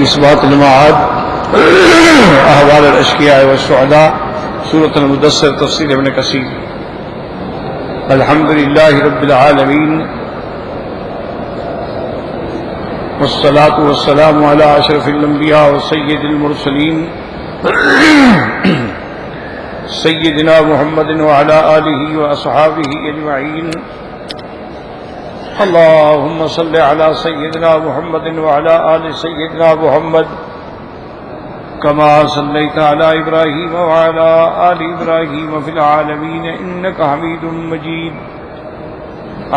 إثبات المعاد أحوال الأشقياء والسعداء سورة المدثر تفسیر ابن کثیر. الحمد للہ رب العالمین والصلاة والسلام على أشرف الأنبياء وسيد المرسلين سيدنا محمد وعلى آله وأصحابه أجمعين. اللهم صل على سيدنا محمد وعلى آل سيدنا محمد كما صليت على إبراهيم وعلى آل إبراهيم في العالمين إنك حميد مجيد.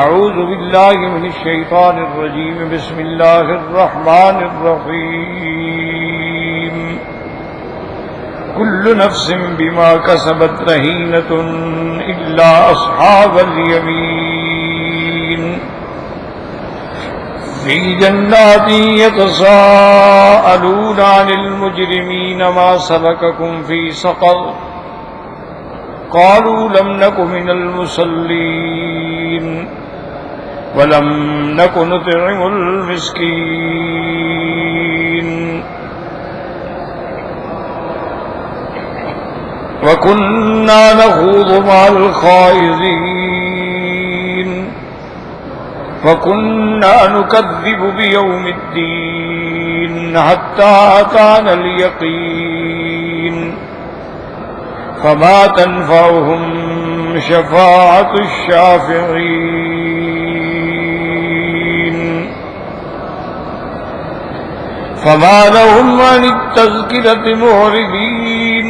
أعوذ بالله من الشيطان الرجيم. بسم الله الرحمن الرحيم. كل نفس بما كسبت رهينة إلا أصحاب اليمين في جنات يتساءلون عن المجرمين ما سلككم في سقر قالوا لم نك من المصلين ولم نك نطعم المسكين وكنا نخوض مع الخائضين وكنا نكذب بيوم الدين حتى أتانا اليقين فما تنفعهم شفاعة الشافعين فما لهم عن التذكرة معرضين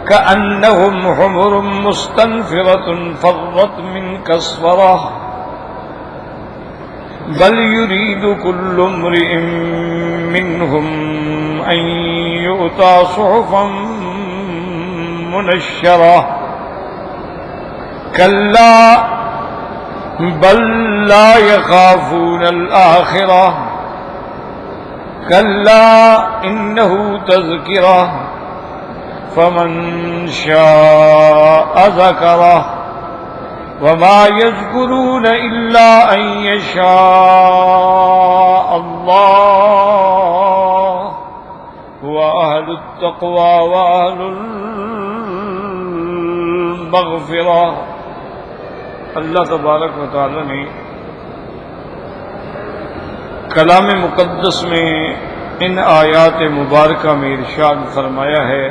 كأنهم حمر مستنفرة فرت من كسفرة بل يريد كل امرئ منهم أن يؤتى صحفا منشرة كلا بل لا يخافون الآخرة كلا إنه تذكرة فمن شاء ذكره وما يذكرون إلا أن يشاء الله هو أهل التقوى وأهل المغفرة. اللہ تبارک و تعالی نے کلام مقدس میں ان آیات مبارکہ میں ارشاد فرمایا ہے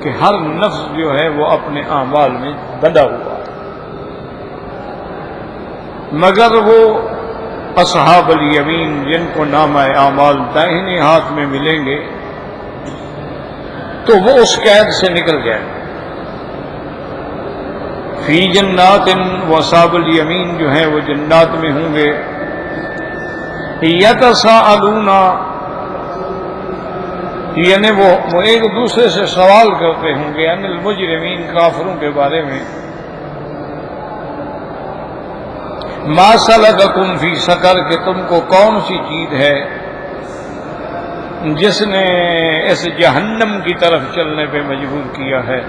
کہ ہر نفس جو ہے وہ اپنے اعمال میں بندھا ہوا ہے، مگر وہ اصحاب الیمین جن کو نامہ اعمال دائیں ہاتھ میں ملیں گے تو وہ اس قید سے نکل جائیں. فی جنات، و اصحاب الیمین جو ہیں وہ جنات میں ہوں گے. یتساءلون، یعنی وہ ایک دوسرے سے سوال کرتے ہوں گے ان المجرمین، کافروں کے بارے میں. ما سلککم فی سقر، کہ تم کو کون سی چیز ہے جس نے اس جہنم کی طرف چلنے پہ مجبور کیا ہے.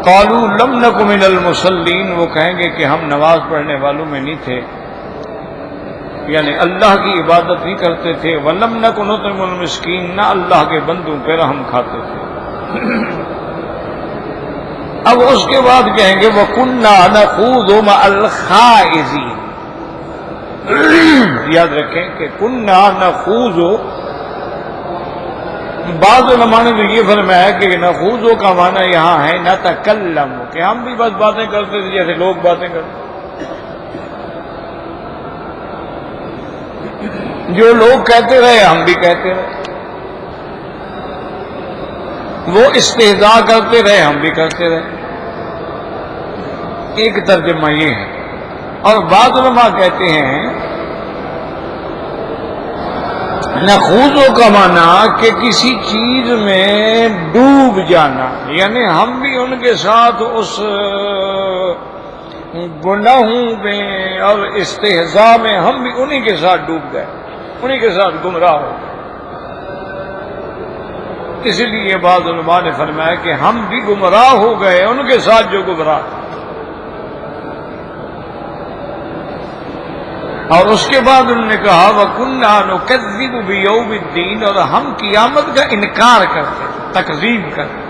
قالوا لم نک من المصلین، وہ کہیں گے کہ ہم نماز پڑھنے والوں میں نہیں تھے، یعنی اللہ کی عبادت نہیں کرتے تھے. ولم نک نطعم المسکین، نہ اللہ کے بندوں پہ رحم کھاتے تھے. اب اس کے بعد کہیں گے وَكُنَّا نَخُوضُ مَعَ الْخَائِضِينَ. یاد رکھیں کہ کنّا نخوض، بعض علماء نے تو یہ فرمایا کہ نخوض کا معنی یہاں ہے نتکلم، کہ ہم بھی بس باتیں کرتے تھے جیسے لوگ باتیں کرتے. جو لوگ کہتے رہے ہم بھی کہتے رہے، وہ استہزاء کرتے رہے ہم بھی کرتے رہے. ایک ترجمہ یہ ہے. اور بعض علماء کہتے ہیں نخوضوں کا معنی کہ کسی چیز میں ڈوب جانا، یعنی ہم بھی ان کے ساتھ اس گناہوں میں اور استہزاء میں ہم بھی انہی کے ساتھ ڈوب گئے، انہی کے ساتھ گمراہ ہو گئے. اس لیے بعض علماء نے فرمایا کہ ہم بھی گمراہ ہو گئے ان کے ساتھ جو گمراہ. اور اس کے بعد انہوں نے کہا وَكُنَّا نُكَذِّبُ بِيَوْمِ الدِّينِ، اور ہم قیامت کا انکار کرتے، تکذیب کرتے۔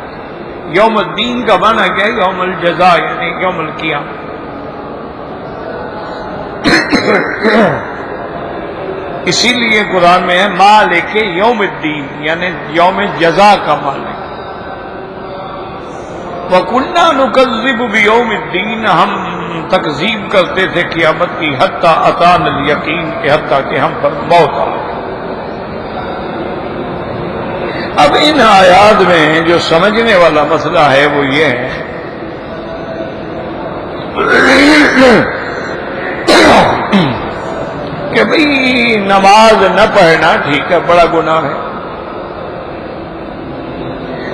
یوم الدین کا معنی کیا ہے؟ یوم الجزاء، یعنی یوم القیامت۔ اسی لیے قرآن میں ہے مالک یوم الدین، یعنی یوم جزا کا مالک۔ وَكُنَّا نُكَذِّبُ بِيَوْمِ الدِّينِ، ہم تکذیب کرتے تھے قیامت کی، حتیٰ اتانا الیقین، کہ حتیٰ کہ ہم پر موت آ گئی۔ اب ان آیات میں جو سمجھنے والا مسئلہ ہے وہ یہ ہے کہ بھئی نماز نہ پڑھنا ٹھیک ہے، بڑا گناہ ہے،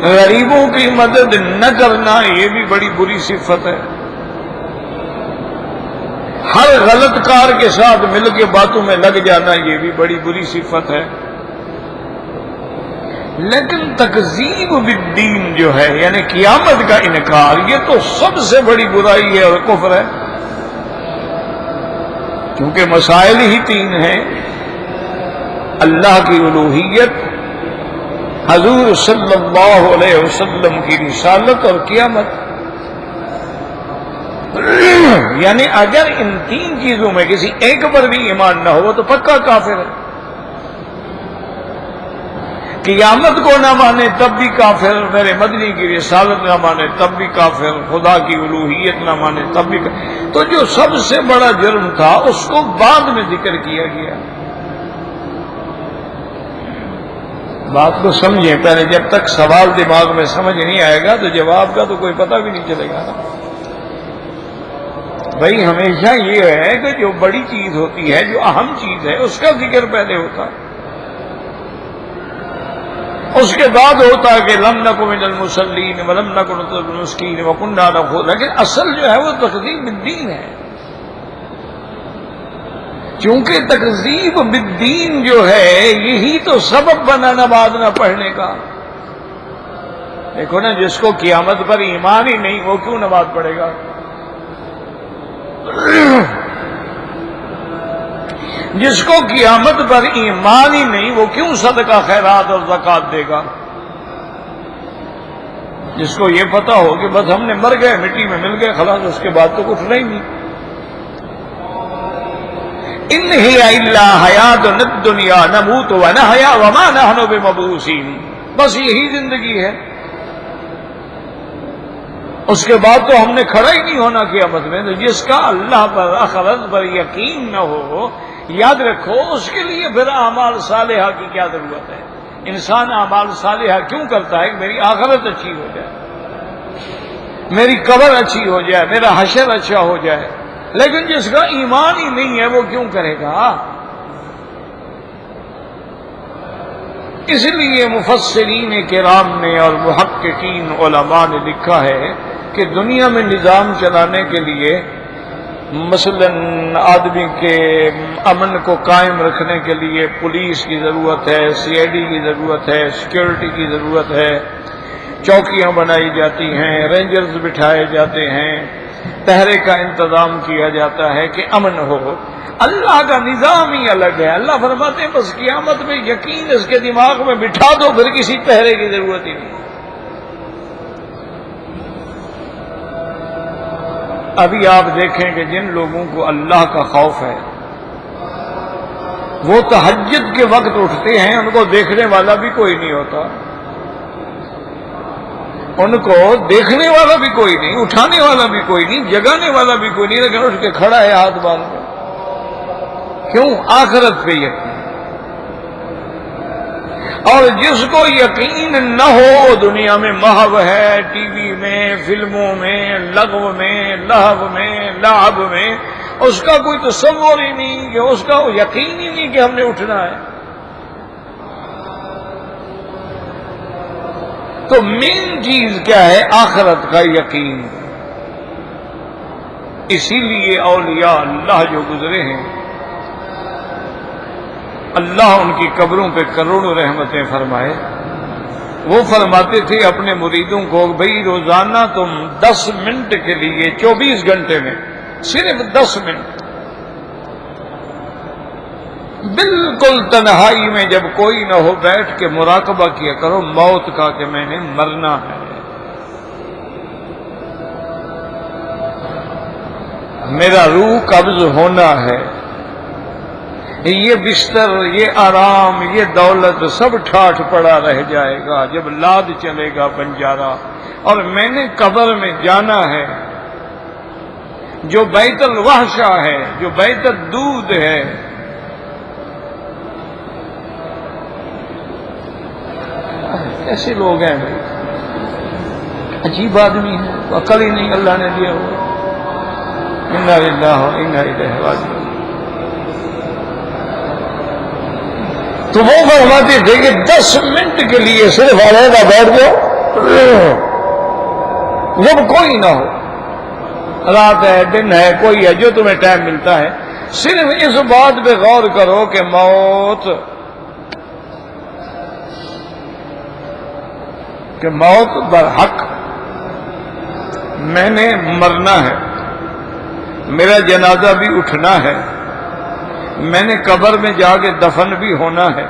غریبوں کی مدد نہ کرنا یہ بھی بڑی بری صفت ہے، ہر غلط کار کے ساتھ مل کے باتوں میں لگ جانا یہ بھی بڑی بری صفت ہے، لیکن تکذیب بالدین جو ہے یعنی قیامت کا انکار، یہ تو سب سے بڑی برائی ہے اور کفر ہے، کیونکہ مسائل ہی تین ہیں: اللہ کی الوہیت، حضور صلی اللہ علیہ وسلم کی رسالت، اور قیامت۔ یعنی اگر ان تین چیزوں میں کسی ایک پر بھی ایمان نہ ہو تو پکا کافر ہے۔ قیامت کو نہ مانے تب بھی کافر، میرے مدنی کی رسالت نہ مانے تب بھی کافر، خدا کی الوہیت نہ مانے تب بھی کافر۔ تو جو سب سے بڑا جرم تھا اس کو بعد میں ذکر کیا گیا۔ بات کو سمجھیں، پہلے جب تک سوال دماغ میں سمجھ نہیں آئے گا تو جواب کا تو کوئی پتہ بھی نہیں چلے گا۔ بھائی ہمیشہ یہ ہے کہ جو بڑی چیز ہوتی ہے، جو اہم چیز ہے، اس کا ذکر پہلے ہوتا ہے، اس کے بعد ہوتا ہے کہ لم نکن من المصلین ولم نکن نطعم المسکین وکنا نخوض، لیکن اصل جو ہے وہ تکذیب بالدین ہے، چونکہ تکذیب بالدین جو ہے یہی تو سبب بنا نماز نہ پڑھنے کا۔ دیکھو نا، جس کو قیامت پر ایمان ہی نہیں وہ کیوں نماز پڑھے گا؟ جس کو قیامت پر ایمان ہی نہیں وہ کیوں صدقہ خیرات اور زکوٰۃ دے گا؟ جس کو یہ پتا ہو کہ بس ہم نے مر گئے، مٹی میں مل گئے، خلاص، اس کے بعد تو کچھ نہیں۔ ان ہی الا حیاتنا الدنیا نموت ونحیا وما نحن بمبعوثین، بس یہی زندگی ہے، اس کے بعد تو ہم نے کھڑا ہی نہیں ہونا قیامت میں۔ تو جس کا اللہ پر آخرت پر یقین نہ ہو، یاد رکھو اس کے لیے پھر اعمال صالحہ کی کیا ضرورت ہے؟ انسان اعمال صالحہ کیوں کرتا ہے؟ کہ میری آخرت اچھی ہو جائے، میری قبر اچھی ہو جائے، میرا حشر اچھا ہو جائے، لیکن جس کا ایمان ہی نہیں ہے وہ کیوں کرے گا؟ اس لیے مفسرین کرام نے اور محققین علماء نے لکھا ہے کہ دنیا میں نظام چلانے کے لیے، مثلا آدمی کے امن کو قائم رکھنے کے لیے پولیس کی ضرورت ہے، CID کی ضرورت ہے، سیکورٹی کی ضرورت ہے، چوکیاں بنائی جاتی ہیں، رینجرز بٹھائے جاتے ہیں، پہرے کا انتظام کیا جاتا ہے کہ امن ہو۔ اللہ کا نظام ہی الگ ہے۔ اللہ فرماتے ہیں بس قیامت میں یقین اس کے دماغ میں بٹھا دو، پھر کسی پہرے کی ضرورت ہی نہیں۔ ابھی آپ دیکھیں کہ جن لوگوں کو اللہ کا خوف ہے وہ تہجد کے وقت اٹھتے ہیں، ان کو دیکھنے والا بھی کوئی نہیں ہوتا، ان کو دیکھنے والا بھی کوئی نہیں، اٹھانے والا بھی کوئی نہیں، جگانے والا بھی کوئی نہیں، لیکن اٹھ کے کھڑا ہے ہاتھ باندھ کر۔ کیوں؟ آخرت پہ یقین۔ اور جس کو یقین نہ ہو دنیا میں محو ہے، ٹی وی میں، فلموں میں، لغو میں، لہو میں، لعب میں، اس کا کوئی تصور ہی نہیں، کہ اس کا یقین ہی نہیں کہ ہم نے اٹھنا ہے۔ تو مین چیز کیا ہے؟ آخرت کا یقین۔ اسی لیے اولیاء اللہ جو گزرے ہیں، اللہ ان کی قبروں پہ کروڑوں رحمتیں فرمائے، وہ فرماتے تھے اپنے مریدوں کو، بھئی روزانہ تم 10 منٹ کے لیے 24 گھنٹے میں صرف 10 منٹ بالکل تنہائی میں جب کوئی نہ ہو بیٹھ کے مراقبہ کیا کرو موت کا کہ میں نے مرنا ہے، میرا روح قبض ہونا ہے، یہ بستر، یہ آرام، یہ دولت سب ٹھاٹھ پڑا رہ جائے گا جب لاد چلے گا بنجارا، اور میں نے قبر میں جانا ہے۔ جو بیت الوحشہ ہے، جو بیت الدود ہے، ایسے لوگ ہیں بھائی، عجیب آدمی ہے، عقل ہی نہیں اللہ نے دیا ہوا۔ انا للہ و انا الیہ راجعون۔ تو وہ فرماتے تھے کہ 10 منٹ کے لیے صرف علیحدہ بیٹھ جاؤ جب کوئی نہ ہو، رات ہے، دن ہے، کوئی ہے، جو تمہیں ٹائم ملتا ہے، صرف اس بات پہ غور کرو کہ موت برحق، میں نے مرنا ہے، میرا جنازہ بھی اٹھنا ہے، میں نے قبر میں جا کے دفن بھی ہونا ہے،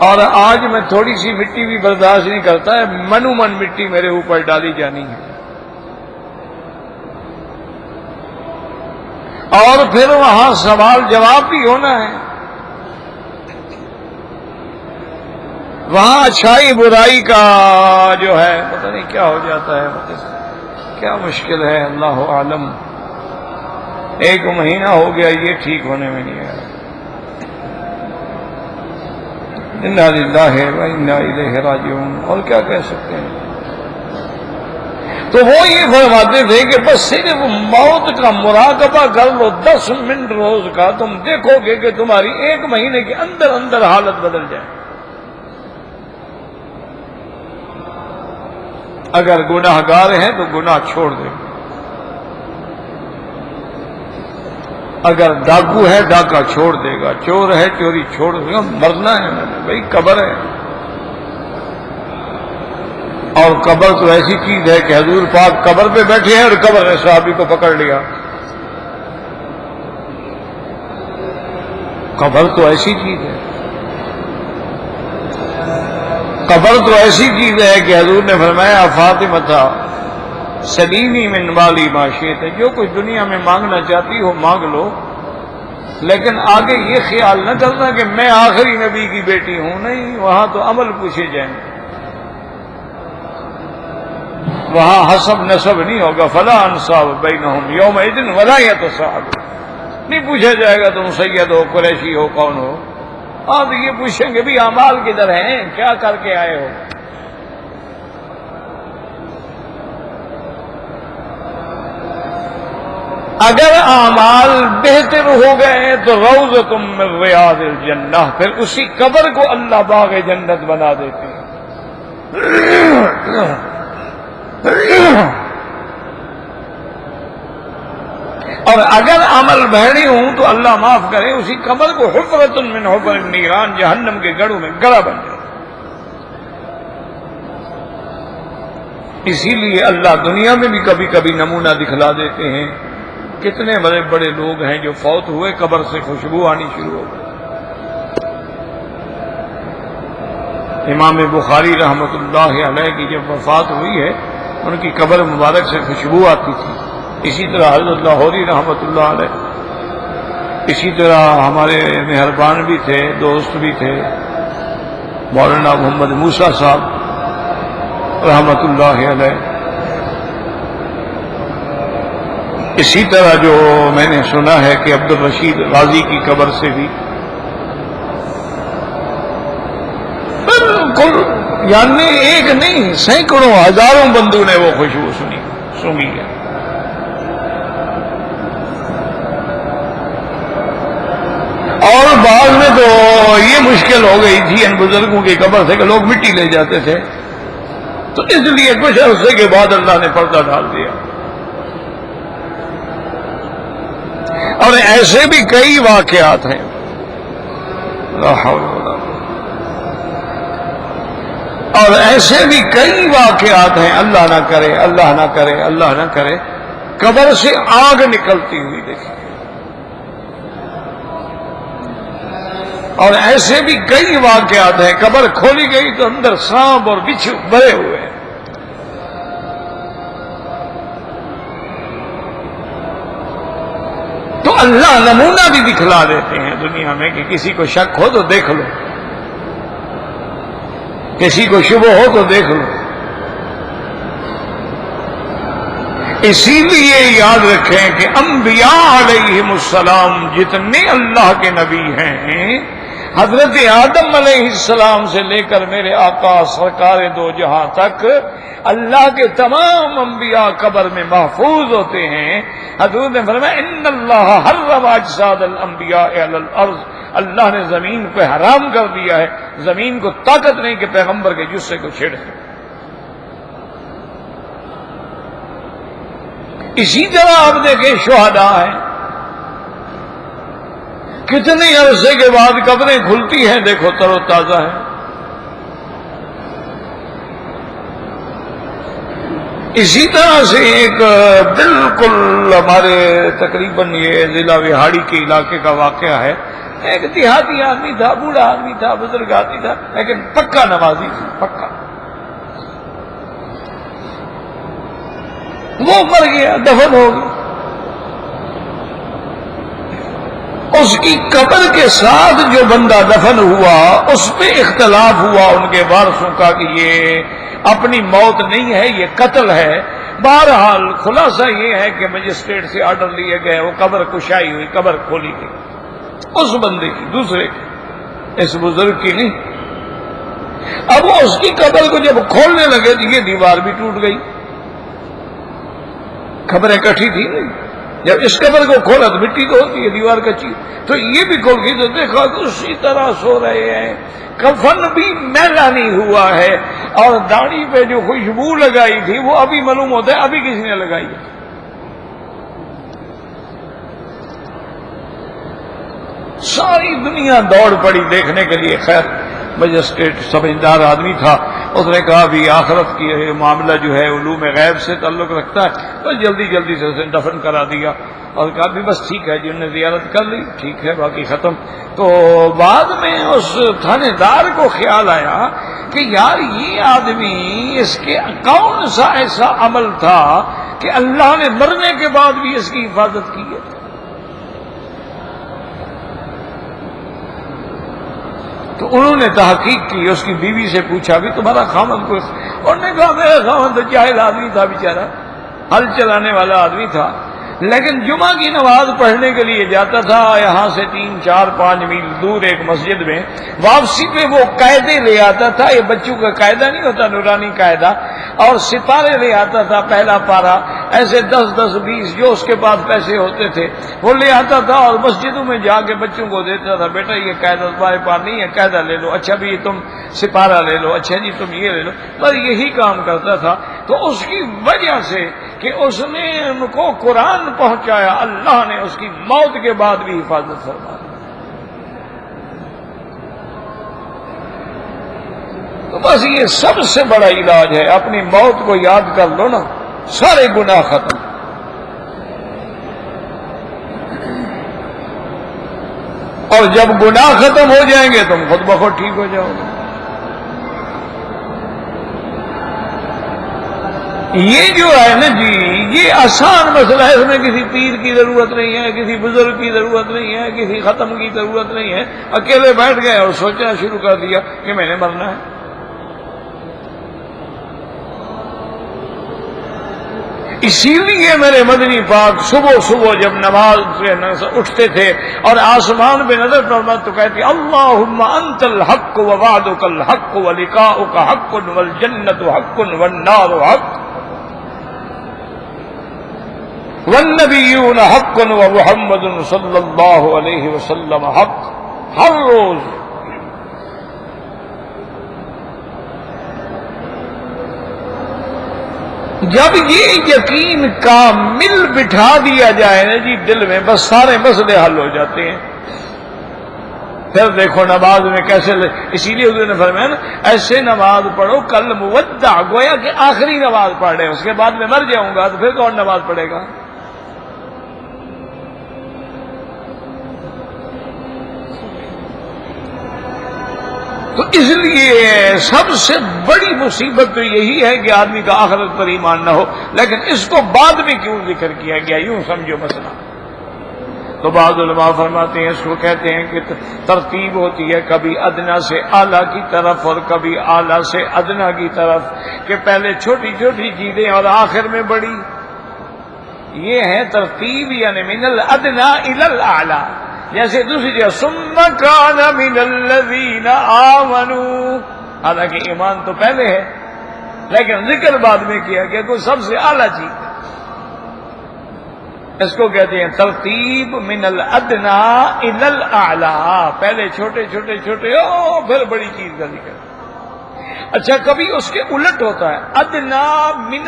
اور آج میں تھوڑی سی مٹی بھی برداشت نہیں کرتا ہے، منو من مٹی میرے اوپر ڈالی جانی ہے، اور پھر وہاں سوال جواب بھی ہونا ہے، وہاں اچھائی برائی کا جو ہے پتہ نہیں کیا ہو جاتا ہے، کیا مشکل ہے، اللہ عالم۔ 1 مہینہ ہو گیا یہ ٹھیک ہونے میں نہیں آیا۔ انا للہ و انا الیہ راجعون، اور کیا کہہ سکتے ہیں۔ تو وہ یہ فرماتے تھے کہ بس صرف موت کا مراقبہ کر لو 10 منٹ روز کا، تم دیکھو گے کہ تمہاری 1 مہینے کے اندر اندر حالت بدل جائے۔ اگر گناہ گار ہیں تو گناہ چھوڑ دیں، اگر ڈاکو ہے ڈاکہ چھوڑ دے گا، چور ہے چوری چھوڑ دے گا، مرنا ہے بھائی، قبر ہے۔ اور قبر تو ایسی چیز ہے کہ حضور پاک قبر پہ بیٹھے ہیں اور قبر نے صحابی کو پکڑ لیا۔ قبر تو ایسی چیز ہے، قبر تو ایسی چیز ہے کہ حضور نے فرمایا فاطمہ تھا سلیمی من مالی ما شئت، جو کچھ دنیا میں مانگنا چاہتی ہو مانگ لو، لیکن آگے یہ خیال نہ کرنا کہ میں آخری نبی کی بیٹی ہوں، نہیں، وہاں تو عمل پوچھے جائیں گے، وہاں حسب نسب نہیں ہوگا، فلا انصاب بینہم یومئذ ولا یتساءلون، نہیں پوچھا جائے گا تم سید ہو، قریشی ہو، کون ہو، ہاں تو یہ پوچھیں گے بھی اعمال کدھر ہیں، کیا کر کے آئے ہو۔ اگر اعمال بہتر ہو گئے تو روضۃ من ریاض الجنہ، پھر اسی قبر کو اللہ باغ جنت بنا دیتے ہیں۔ اور اگر عمل بھری ہوں تو اللہ معاف کرے اسی قبر کو حفرۃ من حفر النیران، جہنم کے گڑھوں میں گڑھا بن جائے۔ اسی لیے اللہ دنیا میں بھی کبھی کبھی نمونہ دکھلا دیتے ہیں، کتنے بڑے بڑے لوگ ہیں جو فوت ہوئے قبر سے خوشبو آنی شروع ہو گئی۔ امام بخاری رحمۃ اللہ علیہ کی جب وفات ہوئی ہے ان کی قبر مبارک سے خوشبو آتی تھی، اسی طرح حضرت لاہوری رحمۃ اللہ علیہ، اسی طرح ہمارے مہربان بھی تھے، دوست بھی تھے، مولانا محمد موسیٰ صاحب رحمۃ اللہ علیہ، اسی طرح جو میں نے سنا ہے کہ عبد الرشید غازی کی قبر سے بھی بالکل، یعنی ایک نہیں سینکڑوں ہزاروں بندوں نے وہ خوشبو سنی ہے۔ اور بعض میں تو یہ مشکل ہو گئی تھی ان بزرگوں کی قبر سے کہ لوگ مٹی لے جاتے تھے، تو اس لیے کچھ عرصے کے بعد اللہ نے پردہ ڈال دیا۔ اور ایسے بھی کئی واقعات ہیں، لا حول ولا قوة، اور ایسے بھی کئی واقعات ہیں، اللہ نہ کرے اللہ نہ کرے اللہ نہ کرے، قبر سے آگ نکلتی ہوئی دیکھی، اور ایسے بھی کئی واقعات ہیں، قبر کھولی گئی تو اندر سانپ اور بچھو بھرے ہوئے ہیں۔ تو اللہ نمونہ بھی دکھلا دیتے ہیں دنیا میں کہ کسی کو شک ہو تو دیکھ لو، کسی کو شبہ ہو تو دیکھ لو۔ اسی لیے یاد رکھیں کہ انبیاء علیہم السلام جتنے اللہ کے نبی ہیں، حضرت آدم علیہ السلام سے لے کر میرے آقا سرکار دو جہاں تک اللہ کے تمام انبیاء قبر میں محفوظ ہوتے ہیں۔ حضور نے فرمایا ان اللہ حرم اجساد الانبیاء علی الارض، اللہ نے زمین پہ حرام کر دیا ہے، زمین کو طاقت نہیں کہ پیغمبر کے جثے کو چھیڑ سکے۔ اسی طرح آپ دیکھیں شہداء ہیں، کتنے عرصے کے بعد قبریں کھلتی ہیں، دیکھو تر و تازہ ہے۔ اسی طرح سے ایک بالکل ہمارے تقریباً یہ ضلع وہاڑی کے علاقے کا واقعہ ہے۔ ایک دیہاتی آدمی تھا، بوڑھا آدمی تھا، بزرگ آدمی تھا، لیکن پکا نمازی تھا، پکا۔ وہ مر گیا، دفن ہو گیا۔ اس کی قبر کے ساتھ جو بندہ دفن ہوا اس پہ اختلاف ہوا ان کے وارثوں کا کہ یہ اپنی موت نہیں ہے، یہ قتل ہے۔ بہرحال خلاصہ یہ ہے کہ مجسٹریٹ سے آرڈر لیے گئے، وہ قبر کشائی ہوئی، قبر کھولی گئی، اس بندے کی، دوسرے کی، اس بزرگ کی نہیں۔ اب اس کی قبر کو جب کھولنے لگے تو یہ دیوار بھی ٹوٹ گئی، خبریں کٹھی تھی نہیں، جب اس قبر کو کھولا تو مٹی تو ہوتی ہے، دیوار کچی، تو یہ بھی کھول گئی تو دیکھا کہ اسی طرح سو رہے ہیں، کفن بھی میلا نہیں ہوا ہے، اور داڑھی پہ جو خوشبو لگائی تھی وہ ابھی معلوم ہوتا ہے ابھی کسی نے لگائی ہے۔ ساری دنیا دوڑ پڑی دیکھنے کے لیے۔ خیر مجسٹریٹ سمجھدار آدمی تھا، اس نے کہا بھی آخرت کی یہ معاملہ جو ہے علوم غیب سے تعلق رکھتا ہے، بس جلدی جلدی سے اسے دفن کرا دیا، اور کہا بھی بس ٹھیک ہے جی، انہوں نے زیارت کر لی، ٹھیک ہے، باقی ختم۔ تو بعد میں اس تھانے دار کو خیال آیا کہ یار یہ آدمی، اس کے کون سا ایسا عمل تھا کہ اللہ نے مرنے کے بعد بھی اس کی حفاظت کی ہے۔ تو انہوں نے تحقیق کی، اس کی بیوی سے پوچھا بھی تمہارا خاوند کو، انہوں نے کہا میرا خاوند تو جاہل آدمی تھا بیچارہ، ہل چلانے والا آدمی تھا، لیکن جمعہ کی نماز پڑھنے کے لیے جاتا تھا یہاں سے 3، 4، 5 میل دور ایک مسجد میں، واپسی پہ وہ قاعدے لے آتا تھا، یہ بچوں کا قاعدہ نہیں ہوتا نورانی قاعدہ، اور ستارے لے آتا تھا، پہلا پارا، ایسے 10، 10، 20 جو اس کے پاس پیسے ہوتے تھے وہ لے آتا تھا، اور مسجدوں میں جا کے بچوں کو دیتا تھا، بیٹا یہ قاعدہ تمہارے پاس نہیں ہے، قاعدہ لے لو، اچھا بھی تم سپارہ لے لو، اچھا جی تم یہ لے لو، بس یہی کام کرتا تھا۔ تو اس کی وجہ سے کہ اس نے ان کو قرآن پہنچایا، اللہ نے اس کی موت کے بعد بھی حفاظت فرمائی۔ تو بس یہ سب سے بڑا علاج ہے، اپنی موت کو یاد کر لو نا، سارے گناہ ختم۔ اور جب گناہ ختم ہو جائیں گے تم خود بخود ٹھیک ہو جاؤ گے۔ یہ جو ہے نا جی، یہ آسان مسئلہ ہے، اس میں کسی پیر کی ضرورت نہیں ہے، کسی بزرگ کی ضرورت نہیں ہے، کسی ختم کی ضرورت نہیں ہے، اکیلے بیٹھ گئے اور سوچنا شروع کر دیا کہ میں نے مرنا ہے۔ اسی لیے میرے مدنی پاک صبح صبح جب نماز سے اٹھتے تھے اور آسمان پہ نظر فرماتے تو کہتے اللہم انت الحق ووعدک الحق ولقاؤک حق والجنت حق والنار حق والنبیون حق ومحمد صلی اللہ علیہ وسلم حق۔ ہر روز جب یہ یقین کامل بٹھا دیا جائے نا جی دل میں، بس سارے مسئلے حل ہو جاتے ہیں۔ پھر دیکھو نماز میں کیسے اسی لیے حضور نے فرمایا نا ایسے نماز پڑھو کل مودع، گویا کہ آخری نماز پڑھ رہے، اس کے بعد میں مر جاؤں گا تو پھر کون نماز پڑھے گا؟ تو اس لیے سب سے بڑی مصیبت تو یہی ہے کہ آدمی کا آخرت پر ایمان نہ ہو، لیکن اس کو بعد میں کیوں ذکر کیا گیا، یوں سمجھو مسئلہ۔ تو بعض علماء فرماتے ہیں اس کو کہتے ہیں کہ ترتیب ہوتی ہے کبھی ادنا سے اعلیٰ کی طرف اور کبھی اعلیٰ سے ادنا کی طرف، کہ پہلے چھوٹی چھوٹی چیزیں اور آخر میں بڑی، یہ ہے ترتیب، یعنی من الادنا الی الاعلی۔ جیسے دوسری جگہ ثم کان من الذین آمنوا، حالانکہ ایمان تو پہلے ہے لیکن ذکر بعد میں کیا گیا، کوئی سب سے اعلیٰ چیز، اس کو کہتے ہیں ترتیب من الادنا الی الاعلی، پہلے چھوٹے چھوٹے چھوٹے پھر بڑی چیز کا ذکر۔ اچھا کبھی اس کے الٹ ہوتا ہے، ادنا من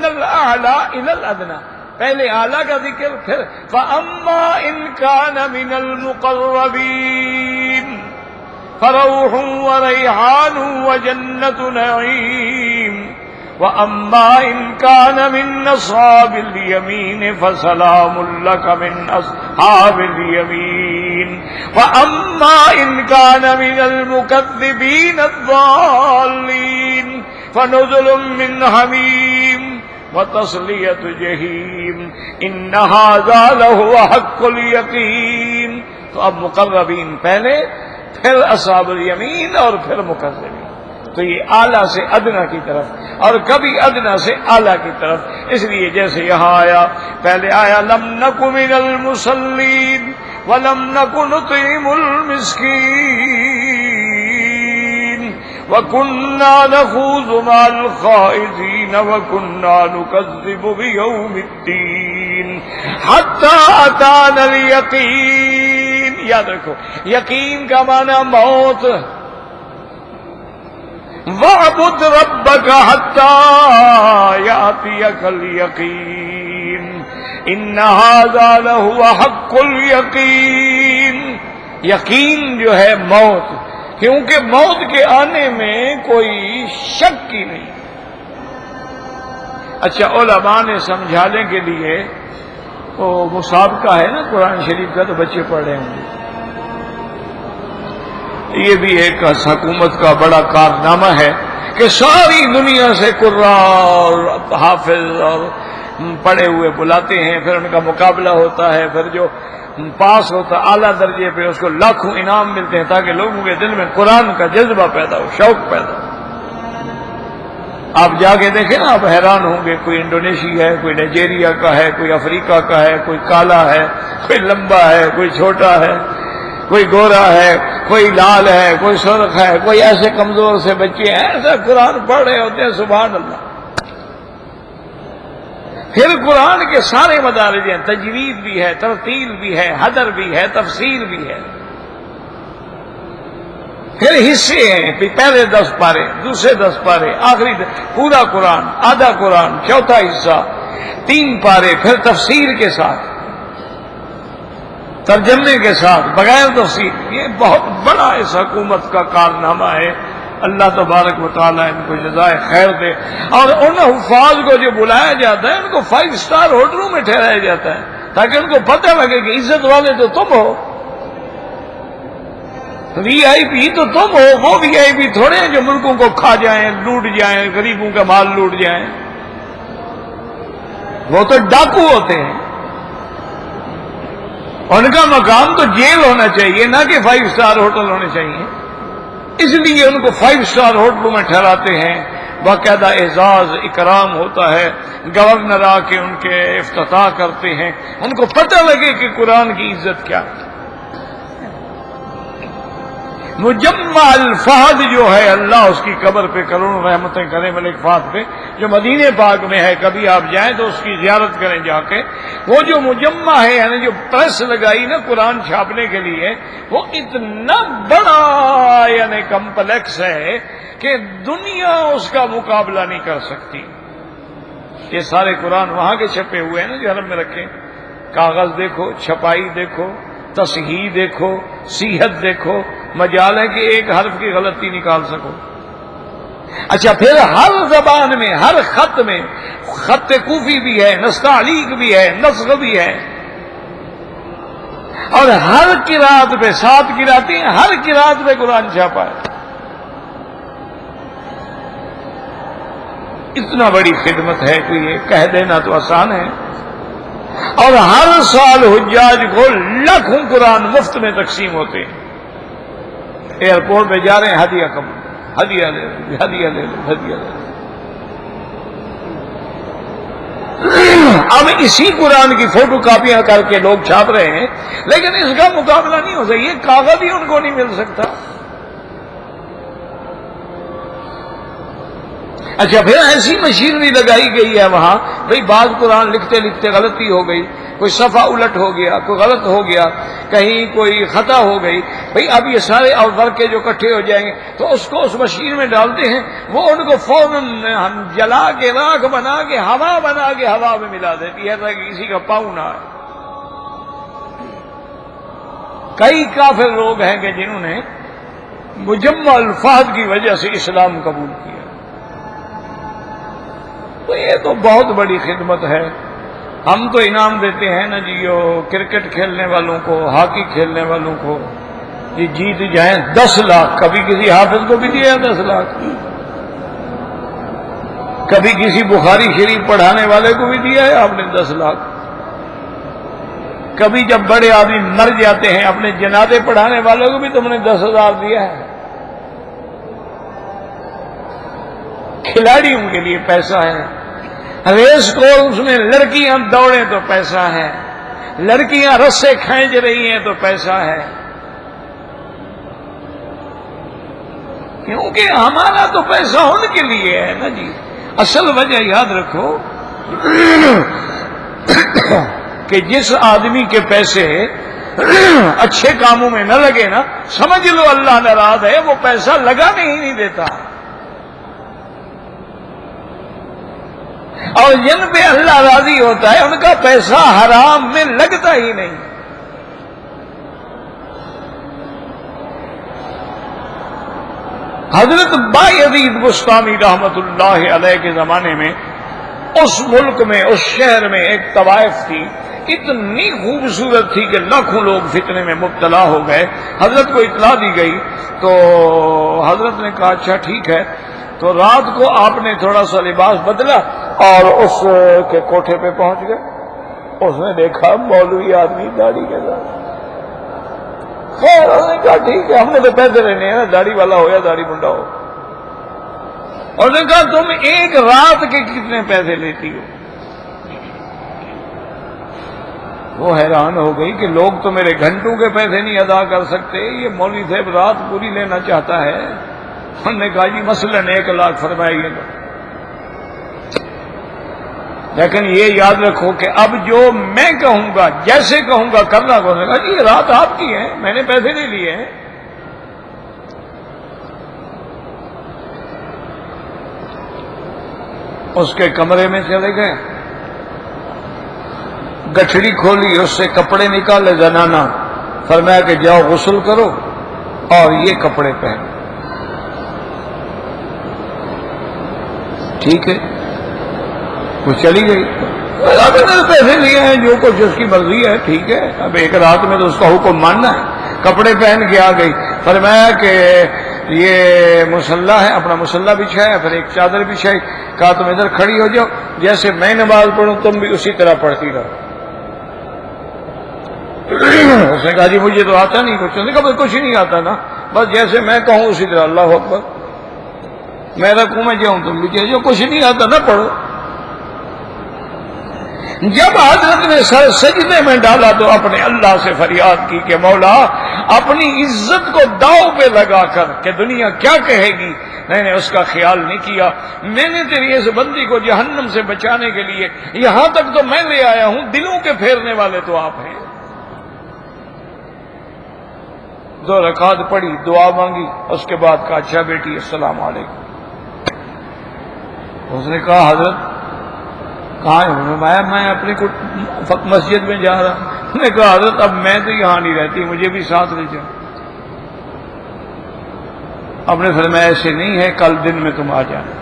الاعلی الی الادنا، پہلے اعلیٰ کا ذکر پھر فَأَمَّا إِن كَانَ مِنَ الْمُقَرَّبِينَ فَرَوْحٌ وَرَيْحَانٌ وَجَنَّةُ نَعِيمٍ وَأَمَّا إِن كَانَ مِنْ أَصْحَابِ الْيَمِينِ فَسَلَامٌ لَكَ مِنْ أَصْحَابِ الْيَمِينِ وَأَمَّا إِن كَانَ مِنَ الْمُكَذِّبِينَ الضَّالِّينَ فَنُزُلٌ مِّنْ حَمِيمٍ وَتَصْلِيَةُ جَحِيمٍ إِنَّ هَذَا لَهُوَ حَقُّ الْيَقِينِ۔ تو اب مقربین پہلے، پھر اصحاب الیمین اور پھر مقربین، تو یہ اعلیٰ سے ادنا کی طرف اور کبھی ادنا سے اعلیٰ کی طرف۔ اس لیے جیسے یہاں آیا، پہلے آیا لم نک من المصلین ولم نک نطعم المسکین وَكُنَّا نَخُوضُ مَعَ الْخَائِضِينَ وَكُنَّا نُكَذِّبُ بِيَوْمِ الدِّينِ حَتَّى أَتَانَا الْيَقِينُ۔ یاد رکھو یقین کا معنی موت، وَاعْبُدْ رَبَّكَ حَتَّى يَأْتِيَكَ الْيَقِينُ إِنَّ هَذَا لَهُوَ حَقُّ الْيَقِينِ۔ یقین جو ہے موت، کیونکہ موت کے آنے میں کوئی شک ہی نہیں۔ اچھا علماء نے سمجھانے کے لیے وہ مسابقہ ہے نا قرآن شریف کا، تو بچے پڑھ رہے ہوں گے، یہ بھی ایک حکومت کا بڑا کارنامہ ہے کہ ساری دنیا سے قراء اور حافظ اور پڑھے ہوئے بلاتے ہیں، پھر ان کا مقابلہ ہوتا ہے، پھر جو پاس ہوتا اعلیٰ درجے پہ اس کو لاکھوں انعام ملتے ہیں، تاکہ لوگوں کے دل میں قرآن کا جذبہ پیدا ہو، شوق پیدا ہو۔ آپ جا کے دیکھیں نا، آپ حیران ہوں گے، کوئی انڈونیشیا ہے، کوئی نائجیریا کا ہے، کوئی افریقہ کا ہے، کوئی کالا ہے، کوئی لمبا ہے، کوئی چھوٹا ہے، کوئی گورا ہے، کوئی لال ہے، کوئی سرخ ہے، کوئی ایسے کمزور سے بچے ہیں، ایسا قرآن پڑھ رہے ہوتے ہیں، سبحان اللہ۔ پھر قرآن کے سارے مدارج ہیں، تجوید بھی ہے، ترتیل بھی ہے، حدر بھی ہے، تفسیر بھی ہے، پھر حصے ہیں، پہلے 10 پارے، دوسرے 10 پارے، آخری پورا قرآن، آدھا قرآن، چوتھا حصہ، 3 پارے، پھر تفسیر کے ساتھ، ترجمے کے ساتھ، بغیر تفسیر۔ یہ بہت بڑا اس حکومت کا کارنامہ ہے، اللہ تبارک و تعالیٰ ان کو جزائے خیر دے۔ اور ان حفاظ کو جو بلایا جاتا ہے ان کو 5 اسٹار ہوٹلوں میں ٹھہرایا جاتا ہے، تاکہ ان کو پتہ لگے کہ عزت والے تو تم ہو، وی آئی پی تو تم ہو، وہ وی آئی پی تھوڑے ہیں جو ملکوں کو کھا جائیں، لوٹ جائیں، غریبوں کا مال لوٹ جائیں، وہ تو ڈاکو ہوتے ہیں، ان کا مقام تو جیل ہونا چاہیے، نہ کہ 5 اسٹار ہوٹل ہونے چاہیے۔ اس لیے ان کو 5 اسٹار ہوٹلوں میں ٹھہراتے ہیں، باقاعدہ اعزاز اکرام ہوتا ہے، گورنر آ کے ان کے افتتاح کرتے ہیں، ان کو پتہ لگے کہ قرآن کی عزت کیا ہے۔ مجمع الفہد جو ہے، اللہ اس کی قبر پہ کروڑوں رحمتیں کرے ملک فہد پہ، جو مدینہ پاک میں ہے، کبھی آپ جائیں تو اس کی زیارت کریں جا کے۔ وہ جو مجمع ہے، یعنی جو پریس لگائی نا قرآن چھاپنے کے لیے، وہ اتنا بڑا یعنی کمپلیکس ہے کہ دنیا اس کا مقابلہ نہیں کر سکتی۔ یہ سارے قرآن وہاں کے چھپے ہوئے ہیں نا جو حرم میں رکھے، کاغذ دیکھو، چھپائی دیکھو، تصحیح دیکھو، صیحت دیکھو، مجال ہے کہ ایک حرف کی غلطی نکال سکو۔ اچھا پھر ہر زبان میں، ہر خط میں، خط کوفی بھی ہے، نستعلیق بھی ہے، نسخ بھی ہے، اور ہر قرات پہ 7 قراتیں، ہر قرات پہ قرآن چھاپا ہے۔ اتنا بڑی خدمت ہے کہ یہ کہہ دینا تو آسان ہے. اور ہر سال حجاج کو لاکھوں قرآن مفت میں تقسیم ہوتے ہیں. ایئرپورٹ پہ جا رہے ہیں، ہدیہ قبول، ہدیہ لے لو، ہدیہ لے لو، ہدیہ لے لو. اب اسی قرآن کی فوٹو کاپیاں کر کے لوگ چھاپ رہے ہیں، لیکن اس کا مقابلہ نہیں ہو سکتا. یہ کاغذ ہی ان کو نہیں مل سکتا. اچھا، پھر ایسی مشینری لگائی گئی ہے وہاں، بھئی بعض قرآن لکھتے لکھتے غلطی ہو گئی، کوئی صفحہ الٹ ہو گیا، کوئی غلط ہو گیا، کہیں کوئی خطا ہو گئی، بھئی اب یہ سارے ورقے جو اکٹھے ہو جائیں گے تو اس کو اس مشین میں ڈالتے ہیں، وہ ان کو فوراً جلا کے راکھ بنا کے ہوا میں ملا دیتی ہے تاکہ کسی کا پاؤں نہ آئے. کئی کافر لوگ ہیں کہ جنہوں نے مجمع الفاظ کی وجہ سے اسلام قبول کیا. تو یہ تو بہت بڑی خدمت ہے. ہم تو انعام دیتے ہیں نا جی، کرکٹ کھیلنے والوں کو، ہاکی کھیلنے والوں کو جی جیت جائیں 10 لاکھ. کبھی کسی حافظ کو بھی دیا 10 لاکھ، کبھی کسی بخاری شریف پڑھانے والے کو بھی دیا ہے آپ نے 10 لاکھ. کبھی جب بڑے آدمی مر جاتے ہیں اپنے جنازے پڑھانے والوں کو بھی تم نے 10,000 دیا ہے. کھلاڑیوں کے لیے پیسہ ہے. ریس کورس میں لڑکیاں دوڑیں تو پیسہ ہے، لڑکیاں رسے کھینچ رہی ہیں تو پیسہ ہے. کیونکہ ہمارا تو پیسہ ان کے لیے ہے نا جی. اصل وجہ یاد رکھو کہ جس آدمی کے پیسے اچھے کاموں میں نہ لگے نا، سمجھ لو اللہ ناراض ہے، وہ پیسہ لگانے ہی نہیں دیتا. اور جن پہ اللہ راضی ہوتا ہے ان کا پیسہ حرام میں لگتا ہی نہیں. حضرت بایزید بستامی رحمت اللہ علیہ کے زمانے میں اس ملک میں، اس شہر میں ایک طوائف تھی، اتنی خوبصورت تھی کہ لاکھوں لوگ فتنے میں مبتلا ہو گئے. حضرت کو اطلاع دی گئی تو حضرت نے کہا اچھا ٹھیک ہے. تو رات کو آپ نے تھوڑا سا لباس بدلا اور اس کے کوٹھے پہ پہنچ گئے. اس نے دیکھا مولوی آدمی داڑھی کے ساتھ. خیر اس نے کہا ٹھیک ہے، ہم نے تو پیسے لینے ہیں نا، داڑھی والا ہو یا داڑھی منڈا ہو. اور نے کہا تم ایک رات کے کتنے پیسے لیتی ہو؟ وہ حیران ہو گئی کہ لوگ تو میرے گھنٹوں کے پیسے نہیں ادا کر سکتے، یہ مولوی صاحب رات پوری لینا چاہتا ہے. ہم نے کہا جی مثلاً 1 لاکھ فرمائیے گا. لیکن یہ یاد رکھو کہ اب جو میں کہوں گا، جیسے کہوں گا کرنا کو. نے کہا جی یہ رات آپ کی ہے، میں نے پیسے نہیں لیے ہیں. اس کے کمرے میں چلے گئے، گٹھڑی کھولی، اس سے کپڑے نکالے زنانہ، فرمایا کہ جاؤ غسل کرو اور یہ کپڑے پہنو. ٹھیک ہے، وہ چلی گئی. اب پیسے لیے ہیں، جو کچھ اس کی مرضی ہے، ٹھیک ہے. اب ایک رات میں تو اس کا حکم ماننا ہے. کپڑے پہن کے آ گئی، فرمایا کہ یہ مصلی ہے، اپنا مصلی بچھایا، پھر ایک چادر بچھائی. کہا تم ادھر کھڑی ہو جاؤ، جیسے میں نماز پڑھوں تم بھی اسی طرح پڑھتی رہو. اس نے کہا جی مجھے تو آتا نہیں کچھ. اس نے کہا کچھ نہیں آتا نا، بس جیسے میں کہوں اسی طرح. اللہ اکبر. میں رکھوں میں جاؤں تم بھی جو کچھ نہیں آتا نہ پڑھو. جب حضرت نے سر سجدے میں ڈالا تو اپنے اللہ سے فریاد کی کہ مولا اپنی عزت کو داؤ پہ لگا کر کہ دنیا کیا کہے گی، میں نے اس کا خیال نہیں کیا. میں نے تیری اس بندی کو جہنم سے بچانے کے لیے یہاں تک تو میں لے آیا ہوں، دلوں کے پھیرنے والے تو آپ ہیں. 2 رکعت پڑھی، دعا مانگی، اس کے بعد کہا اچھا بیٹی السلام علیکم. اس نے کہا حضرت کہاں ہے؟ میں اپنی مسجد میں جا رہا. اس نے کہا حضرت اب میں تو یہاں نہیں رہتی، مجھے بھی ساتھ لے جاؤ. اب نے فرمایا ایسے نہیں ہے، کل دن میں تم آ جانا.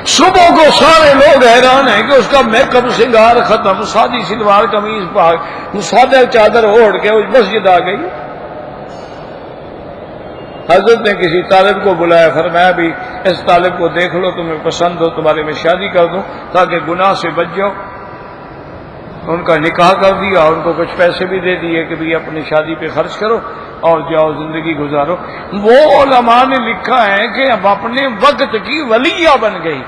صبح کو سارے لوگ حیران ہیں کہ اس کا میک اپ سنگار ختم، سادی شلوار قمیض پاک، سادہ چادر اوڑھ کے اس مسجد آ گئی. حضرت نے کسی طالب کو بلایا، فرمایا بھی اس طالب کو دیکھ لو، تمہیں پسند ہو تمہارے میں شادی کر دوں تاکہ گناہ سے بچ جاؤ۔ ان کا نکاح کر دیا، ان کو کچھ پیسے بھی دے دیے کہ بھی اپنی شادی پہ خرچ کرو اور جاؤ زندگی گزارو۔ وہ علماء نے لکھا ہے کہ اب اپنے وقت کی ولیہ بن گئی،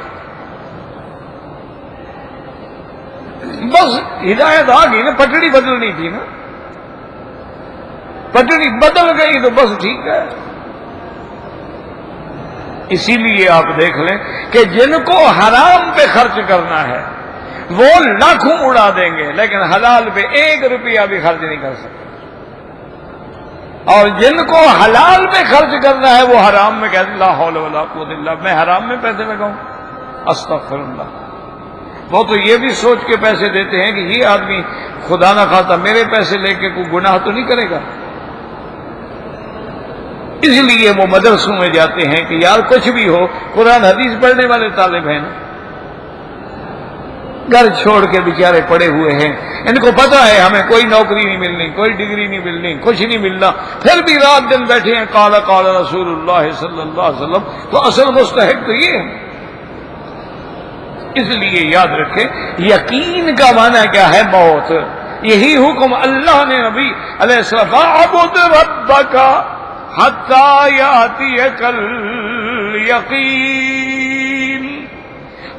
بس ہدایت آ گئی نا، پٹڑی بدلنی تھی نا، پٹڑی بدل گئی تو بس ٹھیک ہے۔ اسی لیے آپ دیکھ لیں کہ جن کو حرام پہ خرچ کرنا ہے وہ لاکھوں اڑا دیں گے، لیکن حلال پہ 1 روپیہ بھی خرچ نہیں کر سکتے، اور جن کو حلال پہ خرچ کرنا ہے وہ حرام میں کہتے ہیں لا حول ولا قوت الا باللہ، میں حرام میں پیسے لگاؤں، استغفر اللہ۔ وہ تو یہ بھی سوچ کے پیسے دیتے ہیں کہ یہ آدمی خدا نہ خواستہ میرے پیسے لے کے کوئی گناہ تو نہیں کرے گا، اس لیے وہ مدرسوں میں جاتے ہیں کہ یار کچھ بھی ہو قرآن حدیث پڑھنے والے طالب ہیں نا، گھر چھوڑ کے بیچارے پڑے ہوئے ہیں، ان کو پتا ہے ہمیں کوئی نوکری نہیں ملنی، کوئی ڈگری نہیں ملنی، کچھ نہیں ملنا، پھر بھی رات دن بیٹھے ہیں قال قال رسول اللہ صلی اللہ علیہ وسلم، تو اصل مستحق تو یہ ہے۔ اس لیے یاد رکھیں یقین کا معنی کیا ہے؟ موت۔ یہی حکم اللہ نے نبی علیہ السلام اعبد ربک حتی یاتیک الیقین۔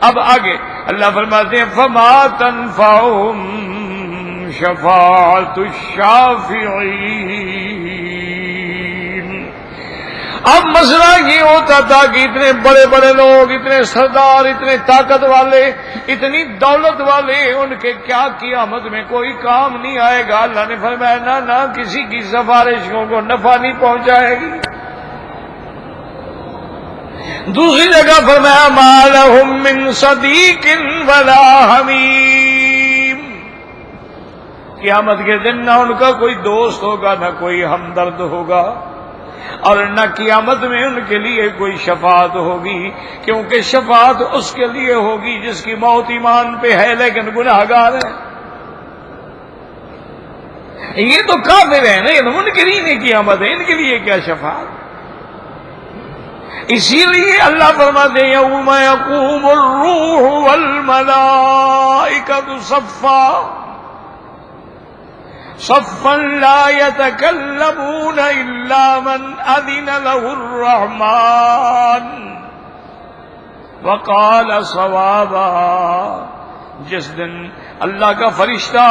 اب آگے اللہ فرماتے ہیں فما تنفعهم شفاعت الشافعین۔ اب مسئلہ یہ ہوتا تھا کہ اتنے بڑے بڑے لوگ، اتنے سردار، اتنے طاقت والے، اتنی دولت والے، ان کے کیا قیامت میں کوئی کام نہیں آئے گا؟ اللہ نے فرمایا نہ نہ، کسی کی سفارشوں کو نفع نہیں پہنچائے گی۔ دوسری جگہ فرمایا ما لهم من صدیق ولا حمیم۔ قیامت کے دن نہ ان کا کوئی دوست ہوگا، نہ کوئی ہمدرد ہوگا، اور نہ قیامت میں ان کے لیے کوئی شفاعت ہوگی، کیونکہ شفاعت اس کے لیے ہوگی جس کی موت ایمان پہ ہے لیکن گناہگار ہے۔ یہ تو کافر ہیں نا، یہ منکرین کی قیامت ہے، ان کے لیے کیا شفاعت؟ اسی لیے اللہ فرماتے ہیں یوم یقوم الروح والملائکۃ صفا صفا لا يتكلمون الا من اذن له الرحمن وقال صوابا۔ جس دن اللہ کا فرشتہ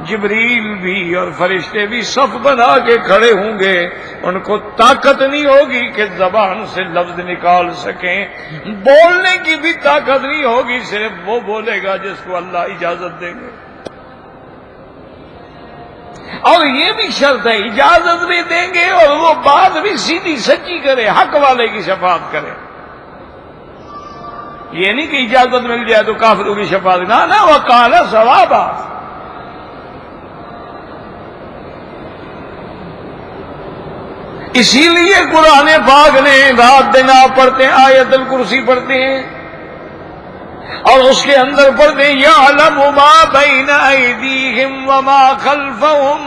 جبریل بھی اور فرشتے بھی صف بنا کے کھڑے ہوں گے، ان کو طاقت نہیں ہوگی کہ زبان سے لفظ نکال سکیں، بولنے کی بھی طاقت نہیں ہوگی، صرف وہ بولے گا جس کو اللہ اجازت دیں گے۔ اور یہ بھی شرط ہے اجازت بھی دیں گے اور وہ بات بھی سیدھی سچی کرے، حق والے کی شفاعت کرے۔ یہ نہیں کہ اجازت مل جائے تو کافروں کی شفاعت، نہ نہ، وقال ثوابا۔ اسی لیے قرآن پاک نے رات دن آپ پڑھتے ہیں آیت الکرسی پڑھتے ہیں اور اس کے اندر پڑھتے ہیں یعلم ما بین ایدیہم وما خلفہم،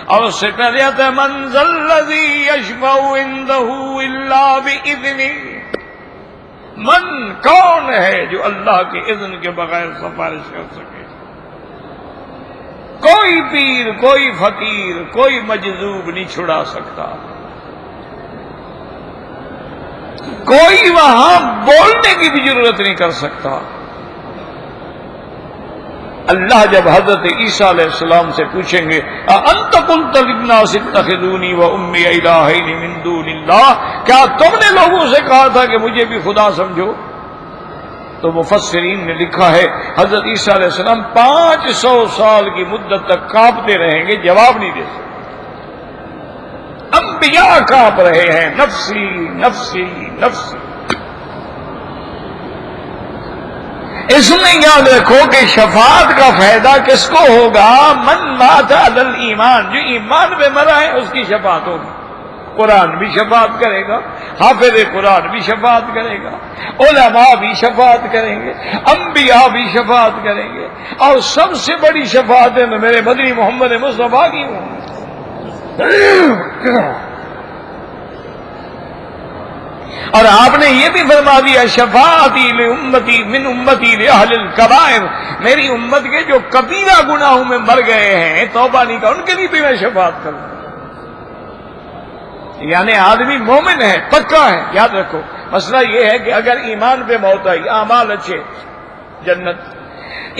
اور اس سے پہلے آتا ہے من ذا الذی یشفع عندہ الا باذنہ، من کون ہے جو اللہ کے اذن کے بغیر سفارش کر سکے؟ کوئی پیر، کوئی فقیر، کوئی مجذوب نہیں چھڑا سکتا، کوئی وہاں بولنے کی بھی ضرورت نہیں کر سکتا۔ اللہ جب حضرت عیسیٰ علیہ السلام سے پوچھیں گے اَأَنْتَ قُلْتَ لِلنَّاسِ اتَّخِذُونِي وَأُمِّيَ إِلَٰهَيْنِ مِن دُونِ اللَّهِ، کیا تم نے لوگوں سے کہا تھا کہ مجھے بھی خدا سمجھو؟ تو مفسرین نے لکھا ہے حضرت عیسیٰ علیہ السلام 500 سال کی مدت تک کانپتے رہیں گے، جواب نہیں دے سکتے۔ انبیاء کانپ رہے ہیں، نفسی نفسی نفسی۔ اس میں یاد رکھو کہ شفاعت کا فائدہ کس کو ہوگا؟ من مات علی الایمان، جو ایمان پہ مرا ہے اس کی شفاعت ہوگی۔ قرآن بھی شفاعت کرے گا، حافظ قرآن بھی شفاعت کرے گا، علماء بھی شفاعت کریں گے، انبیاء بھی شفاعت کریں گے، اور سب سے بڑی شفاعت ہے میرے مدنی محمد مصطفیٰ کی ہوں۔ اور آپ نے یہ بھی فرما دیا شفاعتی لامتی من امتی لاہل الکبائر، میری امت کے جو کبیرہ گناہوں میں مر گئے ہیں توبہ نہیں کا، ان کے لیے بھی میں شفاعت کروں. یعنی آدمی مومن ہے، پکا ہے. یاد رکھو مسئلہ یہ ہے کہ اگر ایمان پہ موت آئی، اعمال اچھے، جنت.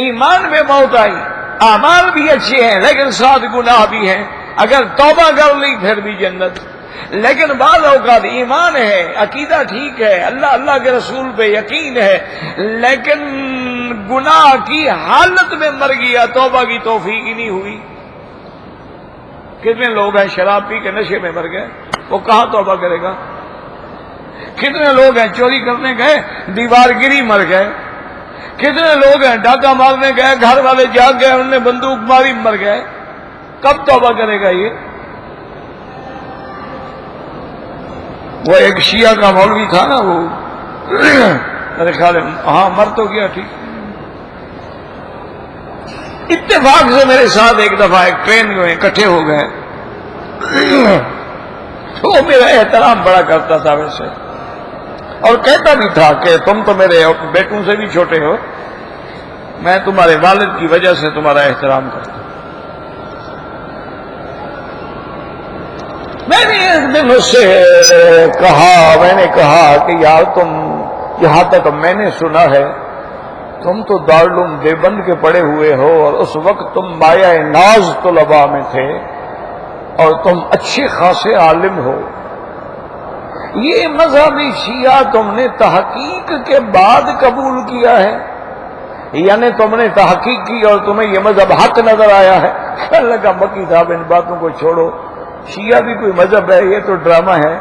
ایمان پہ موت آئی، اعمال بھی اچھے ہیں لیکن ساتھ گناہ بھی ہیں، اگر توبہ کر لی پھر بھی جنت. لیکن بعض اوقات ایمان ہے، عقیدہ ٹھیک ہے، اللہ کے رسول پہ یقین ہے، لیکن گناہ کی حالت میں مر گیا، توبہ کی توفیق ہی نہیں ہوئی. کتنے لوگ ہیں شراب پی کے نشے میں مر گئے، وہ کہاں توبہ کرے گا؟ کتنے لوگ ہیں چوری کرنے گئے، دیوار گری مر گئے. کتنے لوگ ہیں ڈاکہ مارنے گئے، گھر والے جاگ گئے، انہوں نے بندوق ماری مر گئے. کب توبہ کرے گا یہ؟ وہ ایک شیعہ کا مولوی تھا نا، وہ میرے خیال ہاں مر تو گیا، ٹھیک. اتفاق سے میرے ساتھ ایک دفعہ ایک ٹرین میں اکٹھے ہو گئے. وہ میرا احترام بڑا کرتا تھا ویسے، اور کہتا بھی تھا کہ تم تو میرے بیٹوں سے بھی چھوٹے ہو، میں تمہارے والد کی وجہ سے تمہارا احترام کرتا ہوں. میں نے ایک دن اس سے کہا کہ یار تم، جہاں تک میں نے سنا ہے تم تو دارالعلوم دیوبند کے پڑھے ہوئے ہو، اور اس وقت تم مایہ ناز طلباء میں تھے، اور تم اچھے خاصے عالم ہو. یہ مذہبی شیعہ تم نے تحقیق کے بعد قبول کیا ہے، یعنی تم نے تحقیق کی اور تمہیں یہ مذہب حق نظر آیا ہے؟ کہنے لگا مکی صاحب ان باتوں کو چھوڑو، شیعہ بھی کوئی مذہب ہے، یہ تو ڈرامہ ہے.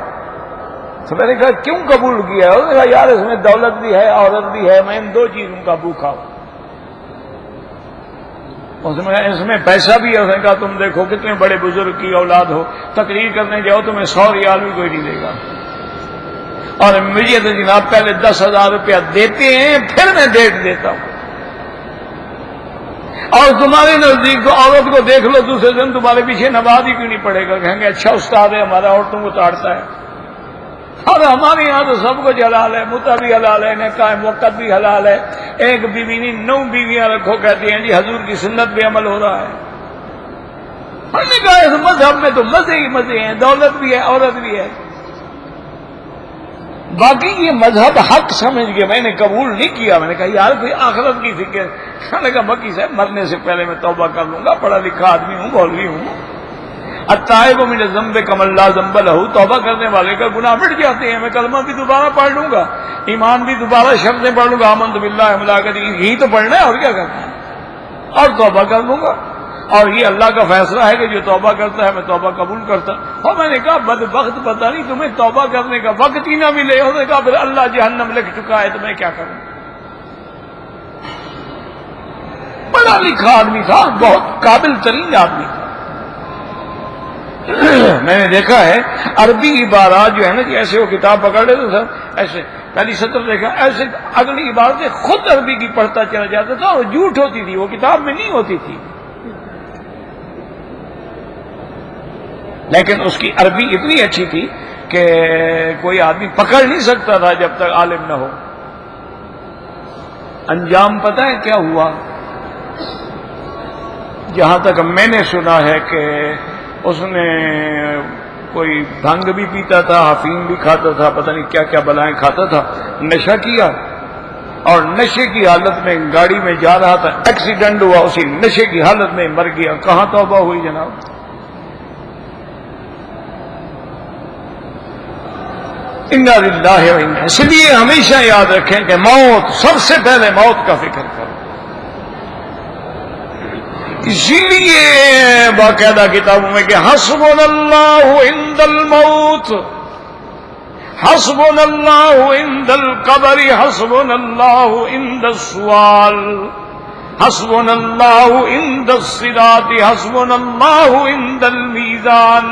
تو میں نے کہا کیوں قبول کیا ہے؟ انہوں نے کہا یار اس میں دولت بھی ہے، عورت بھی ہے، میں ان دو چیزوں کا بھوکا ہوں. اس میں پیسہ بھی ہے. اس نے کہا تم دیکھو کتنے بڑے بزرگ کی اولاد ہو، تقریر کرنے جاؤ تمہیں 100 ریال بھی کوئی نہیں دے گا، اور مجھے تو جناب پہلے 10,000 روپیہ دیتے ہیں پھر میں ڈیٹ دیتا ہوں. اور تمہارے نزدیک تو عورت کو دیکھ لو دوسرے دن تمہارے پیچھے نماز ہی کیوں نہیں پڑے گا، کہیں گے اچھا استاد ہے ہمارا، عورتوں کو تاڑتا ہے. اور ہمارے یہاں تو سب کچھ حلال ہے، متا بھی حلال ہے، نکاح موقت بھی حلال ہے. ایک بیوی نہیں 9 بیویاں رکھو، کہتی ہیں جی حضور کی سنت پہ عمل ہو رہا ہے. ہم نے کہا اس مذہب میں تو مزے ہی مزے ہیں، دولت بھی ہے، عورت بھی ہے. باقی یہ مذہب حق سمجھ کے میں نے قبول نہیں کیا. میں نے کہا یار کوئی آخرت کی فکر. کہنے لگا مکی صاحب مرنے سے پہلے میں توبہ کر لوں گا، پڑھا لکھا آدمی ہوں، مولوی ہوں. التائب من الذنب کمن لا ذنب لہ، توبہ کرنے والے کا گناہ مٹ جاتے ہیں. میں کلمہ بھی دوبارہ پڑھ لوں گا، ایمان بھی دوبارہ شبدیں پڑھ لوں گا، آمنت باللہ ملاقات، یہی تو پڑھنا ہے اور کیا کرنا ہے، اور توبہ کر لوں گا. اور یہ اللہ کا فیصلہ ہے کہ جو توبہ کرتا ہے میں توبہ قبول کرتا. اور میں نے کہا بدبخت پتہ نہیں تمہیں توبہ کرنے کا وقت ہی نہ ملے. انہوں نے کہا پھر اللہ جہنم لکھ چکا ہے تو میں کیا کروں. بڑا لکھا آدمی تھا، بہت قابل ترین آدمی تھا. میں نے دیکھا ہے عربی عبارات جو ہے نا کہ ایسے وہ کتاب پکڑ لیتے تھا، ایسے پہلی سطر دیکھا، ایسے اگلی عبارتیں خود عربی کی پڑھتا چلا جاتا تھا، اور جھوٹ ہوتی تھی، وہ کتاب میں نہیں ہوتی تھی. لیکن اس کی عربی اتنی اچھی تھی کہ کوئی آدمی پکڑ نہیں سکتا تھا جب تک عالم نہ ہو. انجام پتہ ہے کیا ہوا؟ جہاں تک میں نے سنا ہے کہ اس نے کوئی بھنگ بھی پیتا تھا، حفیم بھی کھاتا تھا، پتہ نہیں کیا کیا بلائیں کھاتا تھا، نشہ کیا، اور نشے کی حالت میں گاڑی میں جا رہا تھا، ایکسیڈنٹ ہوا، اسی نشے کی حالت میں مر گیا. کہاں توبہ ہوئی جناب؟ انا للہ و انا. اس لیے ہمیشہ یاد رکھیں کہ موت، سب سے پہلے موت کا فکر کرو. اسی لیے باقاعدہ کتابوں میں کہ حسبنا اللہ عند الموت، حسبنا اللہ عند القبر، حسبنا اللہ عند السؤال، حسبنا اللہ عند الصراط، حسبنا اللہ عند المیزان،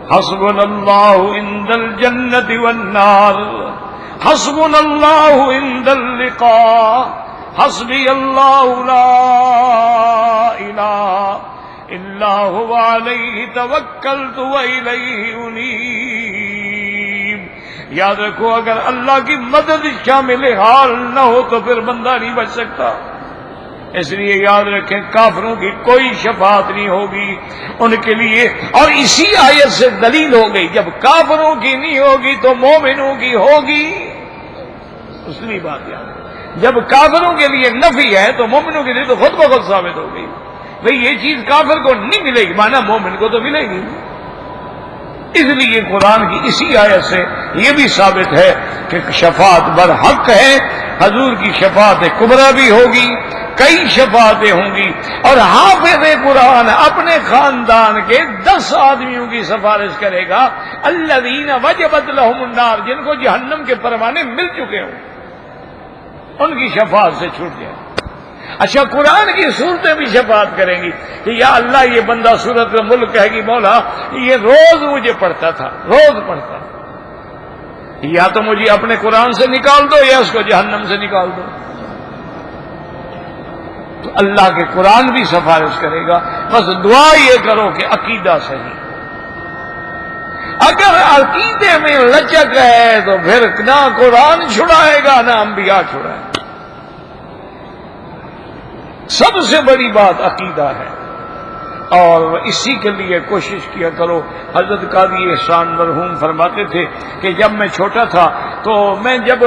حسبنا اللہ عند الجنة والنار، حسبنا اللہ عند اللقاء، حسبی اللہ لا الہ الا هو علیہ توکلت والیہ انیب. یاد رکھو اگر اللہ کی مدد شامل حال نہ ہو تو پھر بندہ نہیں بچ سکتا. اس لیے یاد رکھیں کافروں کی کوئی شفاعت نہیں ہوگی ان کے لیے. اور اسی آیت سے دلیل ہو گئی جب کافروں کی نہیں ہوگی تو مومنوں کی ہوگی. دوسری بات یاد جب کافروں کے لیے نفی ہے تو مومنوں کے لیے تو خود بخود ثابت ہو گئی. بھئی یہ چیز کافر کو نہیں ملے گی مانا مومن کو تو ملے گی. اس لیے قرآن کی اسی آیت سے یہ بھی ثابت ہے کہ شفاعت برحق ہے. حضور کی شفاعت کبریٰ بھی ہوگی, کئی شفاعتیں ہوں گی. اور حافظ قرآن اپنے خاندان کے 10 آدمیوں کی سفارش کرے گا الذین وجبت لہم النار, جن کو جہنم کے پروانے مل چکے ہوں, ان کی شفاعت سے چھوٹ جائے. اچھا قرآن کی صورتیں بھی شفاعت کریں گی کہ یا اللہ یہ بندہ سورت ملک کہے گی مولا یہ روز مجھے پڑھتا تھا, روز پڑھتا, یا تو مجھے اپنے قرآن سے نکال دو یا اس کو جہنم سے نکال دو. تو اللہ کے قرآن بھی سفارش کرے گا. بس دعا یہ کرو کہ عقیدہ صحیح. اگر عقیدے میں لچک ہے تو پھر نہ قرآن چھڑائے گا نہ انبیاء چھڑائے گا. سب سے بڑی بات عقیدہ ہے اور اسی کے لیے کوشش کیا کرو. حضرت قاضی احسان مرحوم فرماتے تھے کہ جب میں چھوٹا تھا تو میں جب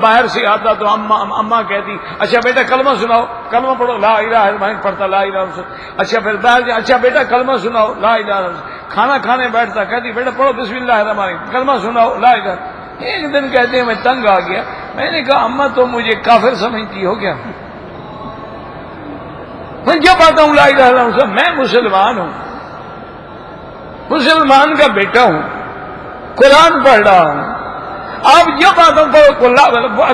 باہر سے آتا تو اماں کہتی اچھا بیٹا کلمہ سناؤ, کلمہ پڑھو لا الہ الا اللہ, پڑھتا لا الہ الا اللہ. اچھا پھر باہر سے اچھا بیٹا کلمہ سناؤ لا الہ الا اللہ. کھانا کھانے بیٹھتا کہتی بیٹا پڑھو بسم اللہ الرحمن الرحیم, کلمہ سناؤ لا الہ. ایک دن کہتے ہیں میں تنگ آ گیا, میں نے کہا اماں تو مجھے کافر سمجھتی ہو کیا؟ میں جب آتا ہوں لا الہ الا اللہ میں مسلمان ہوں, مسلمان کا بیٹا ہوں, قرآن پڑھ رہا ہوں. آپ جب آتا ہوں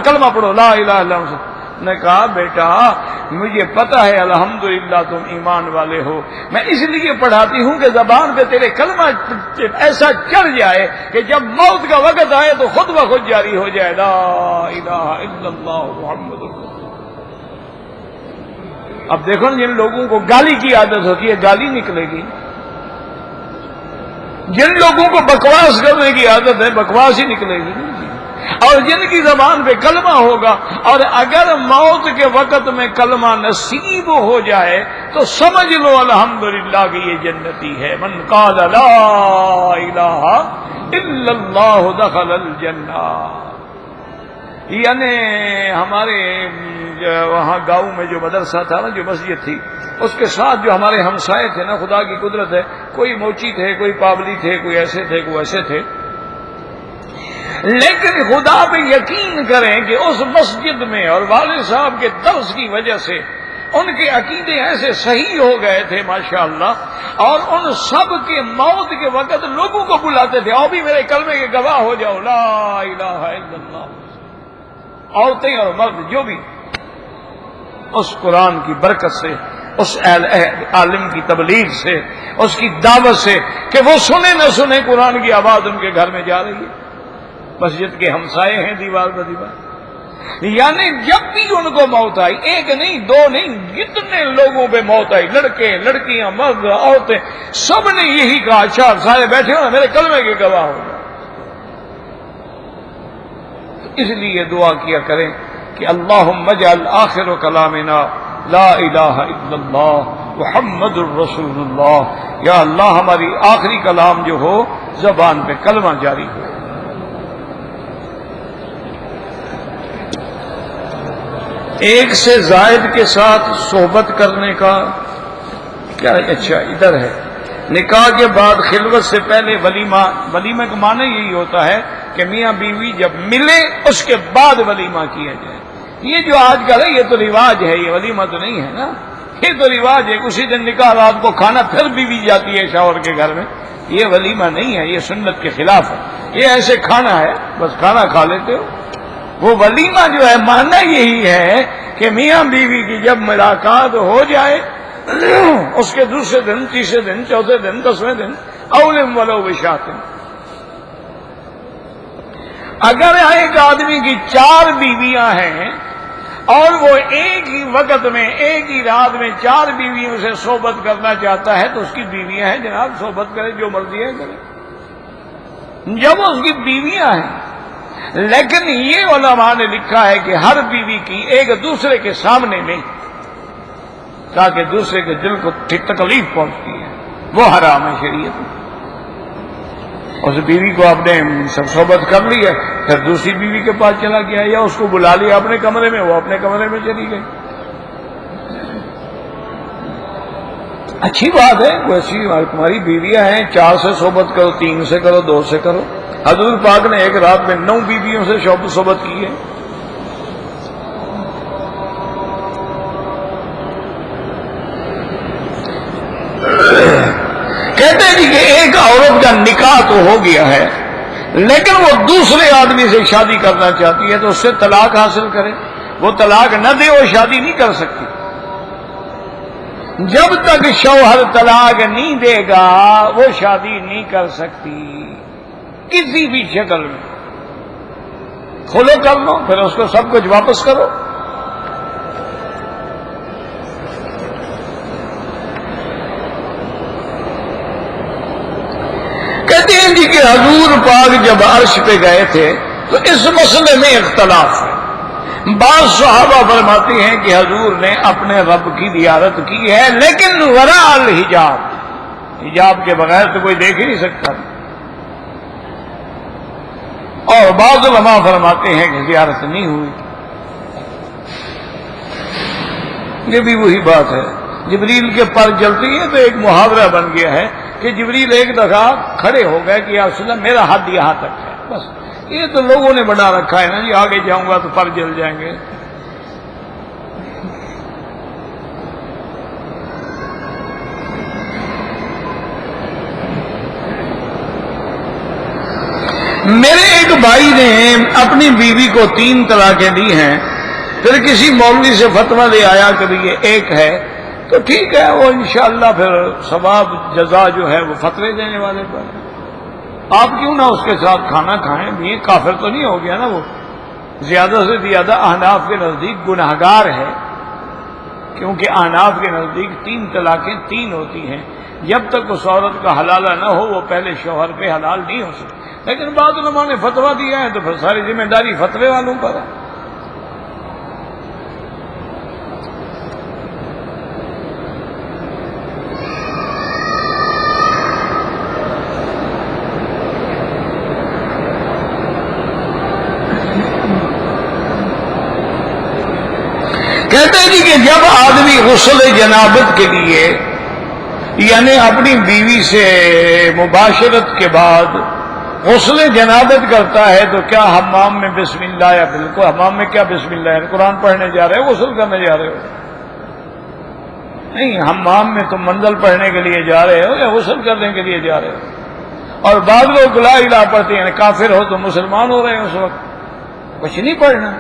کلمہ پڑھو لا الہ الا اللہ. نے کہا بیٹا مجھے پتا ہے الحمدللہ تم ایمان والے ہو, میں اس لیے پڑھاتی ہوں کہ زبان پہ تیرے کلمہ ایسا چڑھ جائے کہ جب موت کا وقت آئے تو خود بخود جاری ہو جائے لا الہ الا اللہ محمد رسول اللہ. اب دیکھو نا جن لوگوں کو گالی کی عادت ہوتی ہے گالی نکلے گی, جن لوگوں کو بکواس کرنے کی عادت ہے بکواس ہی نکلے گی, اور جن کی زبان پہ کلمہ ہوگا. اور اگر موت کے وقت میں کلمہ نصیب ہو جائے تو سمجھ لو الحمدللہ کہ یہ جنتی ہے. من قال لا الہ الا اللہ دخل الجنہ. یعنی ہمارے وہاں گاؤں میں جو مدرسہ تھا نا, جو مسجد تھی, اس کے ساتھ جو ہمارے ہمسائے تھے نا, خدا کی قدرت ہے کوئی موچی تھے, کوئی پابلی تھے, کوئی ایسے تھے, کوئی ایسے تھے. لیکن خدا پہ یقین کریں کہ اس مسجد میں اور والد صاحب کے درس کی وجہ سے ان کے عقیدے ایسے صحیح ہو گئے تھے ماشاءاللہ. اور ان سب کے موت کے وقت لوگوں کو بلاتے تھے اور بھی میرے کلمے کے گواہ ہو جاؤ لا الہ الا اللہ. عورتیں اور مرد جو بھی اس قرآن کی برکت سے, اس عالم کی تبلیغ سے, اس کی دعوت سے کہ وہ سنے نہ سنے قرآن کی آواز ان کے گھر میں جا رہی ہے. مسجد کے ہمسائے ہیں دیوار پر دیوار. یعنی جب بھی ان کو موت آئی, ایک نہیں دو نہیں, جتنے لوگوں پہ موت آئی, لڑکے لڑکیاں مرد عورتیں, سب نے یہی کہا اچھا سارے بیٹھے ہو میرے کلمے کے گواہ ہو. اس لیے دعا کیا کریں کہ اللہم اجعل آخر کلامنا لا الہ الا اللہ محمد الرسول اللہ. یا اللہ ہماری آخری کلام جو ہو زبان پہ کلمہ جاری ہو. ایک سے زائد کے ساتھ صحبت کرنے کا کیا؟ اچھا ادھر ہے نکاح کے بعد خلوت سے پہلے ولیمہ. ولیمہ کا معنی یہی ہوتا ہے کہ میاں بیوی جب ملے اس کے بعد ولیمہ کیا جائے. یہ جو آج کل ہے یہ تو رواج ہے, یہ ولیمہ تو نہیں ہے نا, یہ تو رواج ہے. اسی دن نکاح رات کو کھانا پھر بیوی جاتی ہے شوہر کے گھر میں, یہ ولیمہ نہیں ہے, یہ سنت کے خلاف ہے. یہ ایسے کھانا ہے بس کھانا کھا لیتے ہو. وہ ولیمہ جو ہے معنی یہی ہے کہ میاں بیوی کی جب ملاقات ہو جائے اس کے دوسرے دن, تیسرے دن, چوتھے دن, 10ویں دن اولم ولو بشات. اگر ایک آدمی کی 4 بیویاں ہیں اور وہ ایک ہی وقت میں ایک ہی رات میں 4 بیویوں سے صحبت کرنا چاہتا ہے تو اس کی بیویاں ہیں جناب, صحبت کرے جو مرضی ہے کرے. جب اس کی بیویاں ہیں لیکن یہ علماء نے لکھا ہے کہ ہر بیوی کی ایک دوسرے کے سامنے نہیں، تاکہ دوسرے کے دل کو تکلیف پہنچتی ہے، وہ حرام ہے شریعت میں۔ اس بیوی کو آپ نے صحبت کر لی ہے، پھر دوسری بیوی کے پاس چلا گیا یا اس کو بلا لیا اپنے کمرے میں، وہ اپنے کمرے میں چلی گئی، اچھی بات ہے، وہ ایسی تمہاری بیویاں ہیں، 4 سے صحبت کرو، 3 سے کرو، 2 سے کرو۔ حضور پاک نے ایک رات میں 9 بیویوں سے صحبت کی ہے۔ کہتے ہیں جی کہ ایک عورت کا نکاح تو ہو گیا ہے، لیکن وہ دوسرے آدمی سے شادی کرنا چاہتی ہے تو اس سے طلاق حاصل کرے، وہ طلاق نہ دے وہ شادی نہیں کر سکتی۔ جب تک شوہر طلاق نہیں دے گا وہ شادی نہیں کر سکتی کسی بھی شکل میں، کھلو کر لو پھر اس کو سب کچھ واپس کرو۔ کہتے ہیں جی کہ حضور پاک جب عرش پہ گئے تھے تو اس مسئلے میں اختلاف ہے۔ بعض صحابہ فرماتے ہیں کہ حضور نے اپنے رب کی زیارت کی ہے، لیکن وراء الحجاب، حجاب کے بغیر تو کوئی دیکھ ہی نہیں سکتا، اور بعض علماء فرماتے ہیں کہ زیارت نہیں ہوئی۔ یہ بھی وہی بات ہے، جبریل کے پر جلتی ہے تو ایک محاورہ بن گیا ہے کہ جبریل ایک دفعہ کھڑے ہو گئے کہ یا رسول اللہ میرا حد یہاں تک ہے، بس یہ تو لوگوں نے بنا رکھا ہے نا جی، آگے جاؤں گا تو پر جل جائیں گے۔ میرے ایک بھائی نے اپنی بیوی کو 3 طلاقیں دی ہیں، پھر کسی مولوی سے فتویٰ لے آیا کہ یہ ایک ہے، تو ٹھیک ہے، وہ انشاءاللہ پھر ثواب جزا جو ہے وہ فتوے دینے والے پر، آپ کیوں نہ اس کے ساتھ کھانا کھائیں، یہ کافر تو نہیں ہو گیا نا وہ، زیادہ سے زیادہ احناف کے نزدیک گنہگار ہے، کیونکہ احناف کے نزدیک 3 طلاقیں 3 ہوتی ہیں، جب تک اس عورت کا حلالہ نہ ہو وہ پہلے شوہر پہ حلال نہیں ہو سکتی، لیکن بعض علماء نے فتویٰ دیا ہے تو پھر ساری ذمہ داری فتوے والوں پر ہے۔ کہتے ہیں جی کہ جب آدمی غسل جنابت کے لیے یعنی اپنی بیوی سے مباشرت کے بعد غسل جنابت کرتا ہے تو کیا حمام میں بسم اللہ، یا بالکل حمام میں کیا بسم اللہ ہے، قرآن پڑھنے جا رہے ہو غسل کرنے جا رہے ہو؟ نہیں، حمام میں تم منزل پڑھنے کے لیے جا رہے ہو یا غسل کرنے کے لیے جا رہے ہو؟ اور بعض لوگ لا الہ پڑھتے ہیں، کافر ہو تو مسلمان ہو رہے ہیں، اس وقت کچھ نہیں پڑھنا،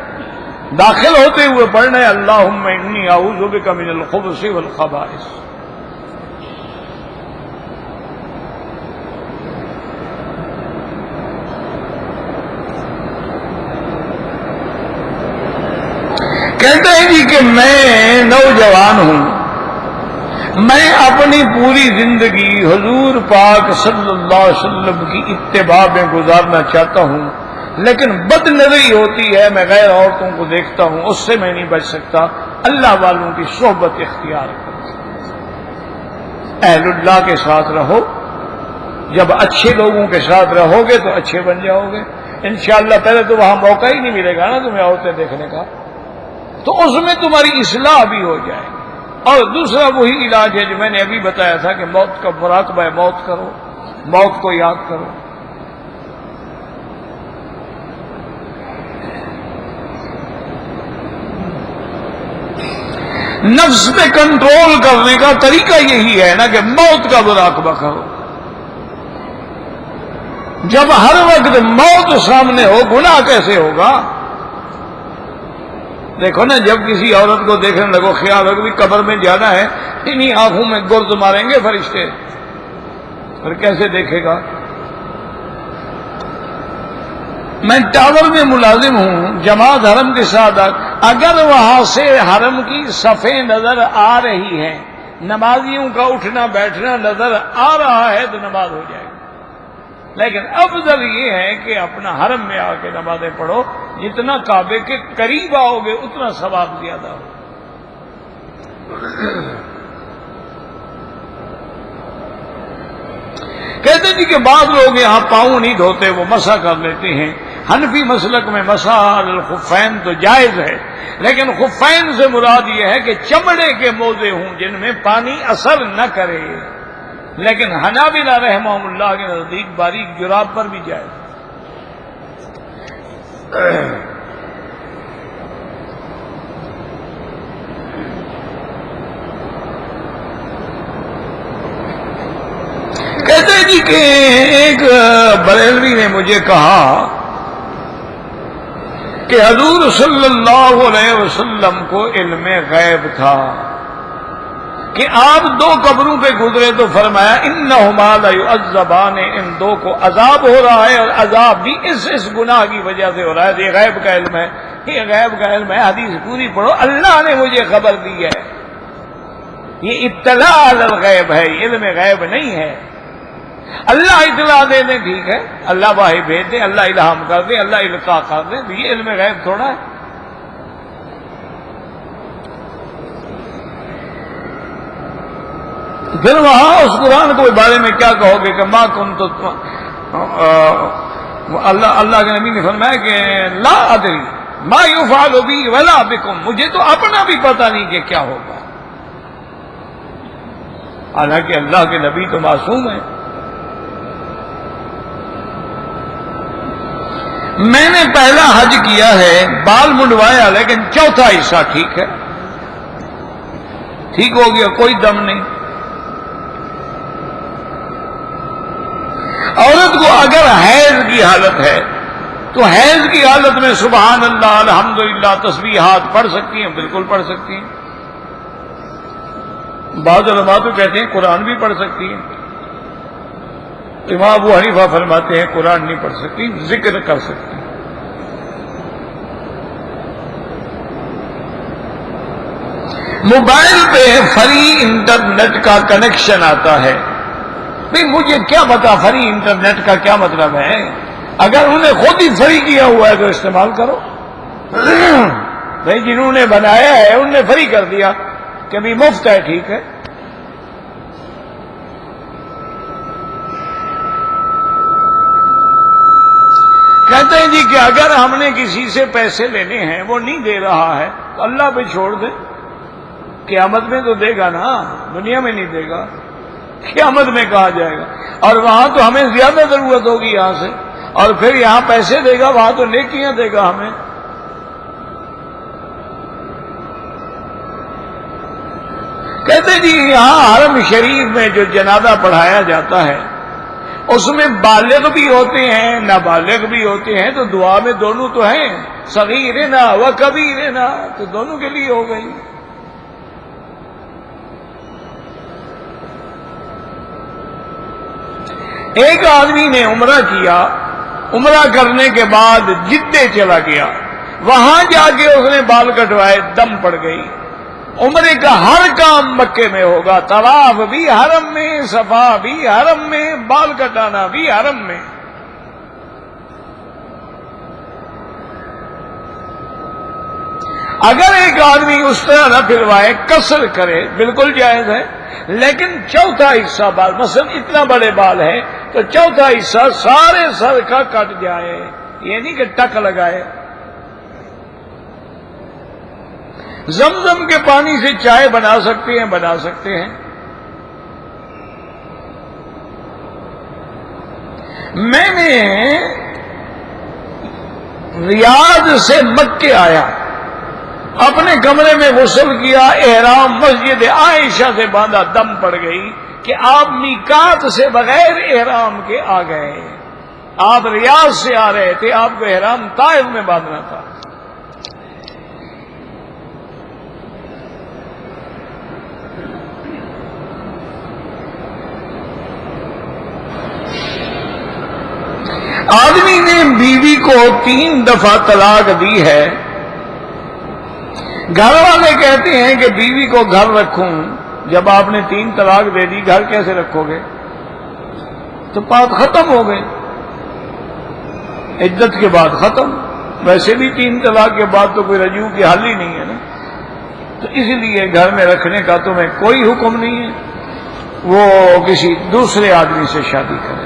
داخل ہوتے ہوئے پڑھنا ہے اللہم انی اعوذ بک من الخبث والخبائث۔ کہتے ہیں جی کہ میں نوجوان ہوں، میں اپنی پوری زندگی حضور پاک صلی اللہ علیہ وسلم کی اتباع میں گزارنا چاہتا ہوں، لیکن بد نظری ہوتی ہے، میں غیر عورتوں کو دیکھتا ہوں، اس سے میں نہیں بچ سکتا، اللہ والوں کی صحبت اختیار کرو، اہل اللہ کے ساتھ رہو، جب اچھے لوگوں کے ساتھ رہو گے تو اچھے بن جاؤ گے انشاءاللہ۔ پہلے تو وہاں موقع ہی نہیں ملے گا نا تمہیں عورتیں دیکھنے کا، تو اس میں تمہاری اصلاح بھی ہو جائے۔ اور دوسرا وہی علاج ہے جو میں نے ابھی بتایا تھا کہ موت کا مراقبہ موت کرو، موت کو یاد کرو۔ نفس پہ کنٹرول کرنے کا طریقہ یہی ہے نا کہ موت کا مراقبہ کرو۔ جب ہر وقت موت سامنے ہو گناہ کیسے ہوگا؟ دیکھو نا، جب کسی عورت کو دیکھنے لگو خیال ہو کہ قبر میں جانا ہے، انہی آنکھوں میں گرد ماریں گے فرشتے، پھر کیسے دیکھے گا؟ میں ٹاور میں ملازم ہوں، جماعت حرم کے ساتھ، اگر وہاں سے حرم کی صفیں نظر آ رہی ہیں، نمازیوں کا اٹھنا بیٹھنا نظر آ رہا ہے تو نماز ہو جائے گی۔ لیکن افضل یہ ہے کہ اپنا حرم میں آ کے نمازیں پڑھو، جتنا کعبے کے قریب آؤ گے اتنا ثواب زیادہ ہو۔ کہتے جی کہ بعض لوگ یہاں پاؤں نہیں دھوتے، وہ مسح کر لیتے ہیں۔ حنفی مسلک میں مسح الخفین تو جائز ہے، لیکن خفین سے مراد یہ ہے کہ چمڑے کے موزے ہوں جن میں پانی اثر نہ کرے، لیکن حنابلہ رحمہم اللہ کے نزدیک باریک جراب پر بھی جائز۔ کہتے ہیں جی کہ ایک بریلوی نے مجھے کہا کہ حضور صلی اللہ علیہ وسلم کو علم غیب تھا کہ آپ دو قبروں پہ گزرے تو فرمایا انہما لیعذبان، ان دو کو عذاب ہو رہا ہے، اور عذاب بھی اس گناہ کی وجہ سے ہو رہا ہے۔ یہ غیب کا علم ہے، یہ غیب کا علم ہے، حدیث پوری پڑھو، اللہ نے مجھے خبر دی ہے، یہ اطلاع علی الغیب ہے، یہ علم غیب نہیں ہے۔ اللہ اطلاع دے دیں ٹھیک ہے، اللہ واحد بھیج دے، اللہ الہام کر دے، اللہ القاء کر دے، یہ علم غیب تھوڑا ہے۔ پھر وہاں اس قرآن کے بارے میں کیا کہو گے کہ ما کنت، اللہ کے نبی نے فرمایا کہ لا ادری ما یفعل بی ولا بکم، مجھے تو اپنا بھی پتہ نہیں کہ کیا ہوگا، حالانکہ اللہ کے نبی تو معصوم ہیں۔ میں نے پہلا حج کیا ہے، بال منڈوایا، لیکن چوتھا حصہ ٹھیک ہے، ٹھیک ہو گیا، کوئی دم نہیں۔ عورت کو اگر حیض کی حالت ہے تو حیض کی حالت میں سبحان اللہ الحمدللہ تسبیحات پڑھ سکتی ہیں، بالکل پڑھ سکتی ہیں۔ بعض علماء تو کہتے ہیں قرآن بھی پڑھ سکتی ہیں، امام ابو حنیفہ فرماتے ہیں قرآن نہیں پڑھ سکتی، ذکر کر سکتی۔ موبائل پہ فری انٹرنیٹ کا کنیکشن آتا ہے، بھئی مجھے کیا پتا فری انٹرنیٹ کا کیا مطلب ہے، اگر انہیں خود ہی فری کیا ہوا ہے تو استعمال کرو۔ بھئی جنہوں نے بنایا ہے انہوں نے فری کر دیا کہ بھی مفت ہے، ٹھیک ہے۔ کہتے ہیں جی کہ اگر ہم نے کسی سے پیسے لینے ہیں وہ نہیں دے رہا ہے تو اللہ پہ چھوڑ دے، قیامت میں تو دے گا نا، دنیا میں نہیں دے گا، قیامت میں کہا جائے گا، اور وہاں تو ہمیں زیادہ ضرورت ہوگی یہاں سے، اور پھر یہاں پیسے دے گا، وہاں تو نیکیاں دے گا ہمیں۔ کہتے جی یہاں حرم شریف میں جو جنازہ پڑھایا جاتا ہے اس میں بالغ بھی ہوتے ہیں نابالغ بھی ہوتے ہیں، تو دعا میں دونوں تو ہیں، صغیرنا و کبیرنا، تو دونوں کے لیے ہو گئی۔ ایک آدمی نے عمرہ کیا، عمرہ کرنے کے بعد جدے چلا گیا، وہاں جا کے اس نے بال کٹوائے، دم پڑ گئی۔ عمرے کا ہر کام مکے میں ہوگا، طواف بھی حرم میں، صفا بھی حرم میں، بال کٹانا بھی حرم میں۔ اگر ایک آدمی اس طرح نہ پھروائے، قصر کرے، بالکل جائز ہے، لیکن چوتھا حصہ بال، مثلا اتنا بڑے بال ہے تو چوتھا حصہ سارے سر کا کٹ جائے، یہ نہیں کہ ٹک لگائے۔ زمزم کے پانی سے چائے بنا سکتے ہیں، بنا سکتے ہیں۔ میں نے ریاض سے مکے آیا، اپنے کمرے میں غسل کیا، احرام مسجد عائشہ سے باندھا، دم پڑ گئی کہ آپ میقات سے بغیر احرام کے آ گئے، آپ ریاض سے آ رہے تھے، آپ کو احرام طائف میں باندھنا تھا۔ آدمی نے بیوی کو 3 دفعہ طلاق دی ہے، گھر والے کہتے ہیں کہ بیوی کو گھر رکھوں، جب آپ نے 3 طلاق دے دی گھر کیسے رکھو گے؟ تو بات ختم ہو گئی۔ عدت کے بعد ختم. ویسے بھی 3 طلاق کے بعد تو کوئی رجوع کی حل ہی نہیں ہے نا. تو اسی لیے گھر میں رکھنے کا تمہیں کوئی حکم نہیں ہے. وہ کسی دوسرے آدمی سے شادی کرے،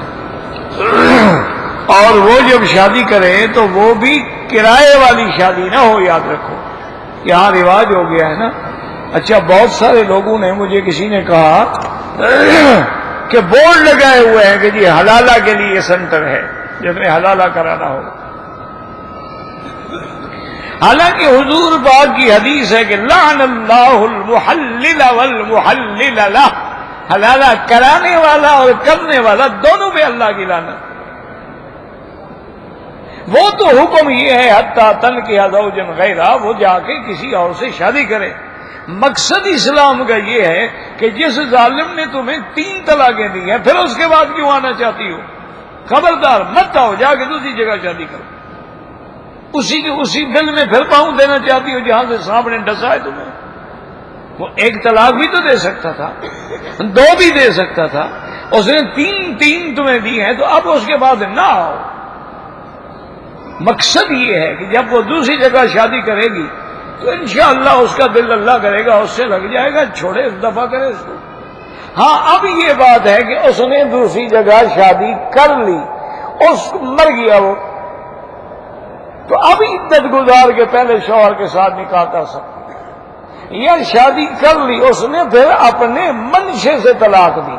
اور وہ جب شادی کرے تو وہ بھی کرائے والی شادی نہ ہو. یاد رکھو یہاں رواج ہو گیا ہے نا. اچھا بہت سارے لوگوں نے، مجھے کسی نے کہا کہ بورڈ لگائے ہوئے ہیں کہ جی حلالہ کے لیے یہ سینٹر ہے جس میں حلالہ کرانا ہو. حالانکہ حضور پاک کی حدیث ہے کہ لعن اللہ المحلل والمحلل لہ، حلالہ کرانے والا اور کرنے والا دونوں پہ اللہ کی لعنت. وہ تو حکم یہ ہے حتیٰ تنکح زوجا غیرہ، وہ جا کے کسی اور سے شادی کرے. مقصد اسلام کا یہ ہے کہ جس ظالم نے تمہیں 3 طلاقیں دی ہیں پھر اس کے بعد کیوں آنا چاہتی ہو؟ خبردار مت آؤ، جا کے دوسری جگہ شادی کرو. اسی دل میں پھر پاؤں دینا چاہتی ہو جہاں سے سانپ نے ڈسا ہے تمہیں. وہ 1 طلاق بھی تو دے سکتا تھا، 2 بھی دے سکتا تھا. اس نے 3 تمہیں دی ہیں تو اب اس کے بعد نہ آؤ. مقصد یہ ہے کہ جب وہ دوسری جگہ شادی کرے گی تو انشاءاللہ اس کا دل اللہ کرے گا اس سے لگ جائے گا، چھوڑے دفع کرے اس کو. ہاں اب یہ بات ہے کہ اس نے دوسری جگہ شادی کر لی، مر گیا وہ، تو اب عدت گزار کے پہلے شوہر کے ساتھ نکاح کر سکتا. یا شادی کر لی اس نے پھر اپنے منشے سے طلاق دی.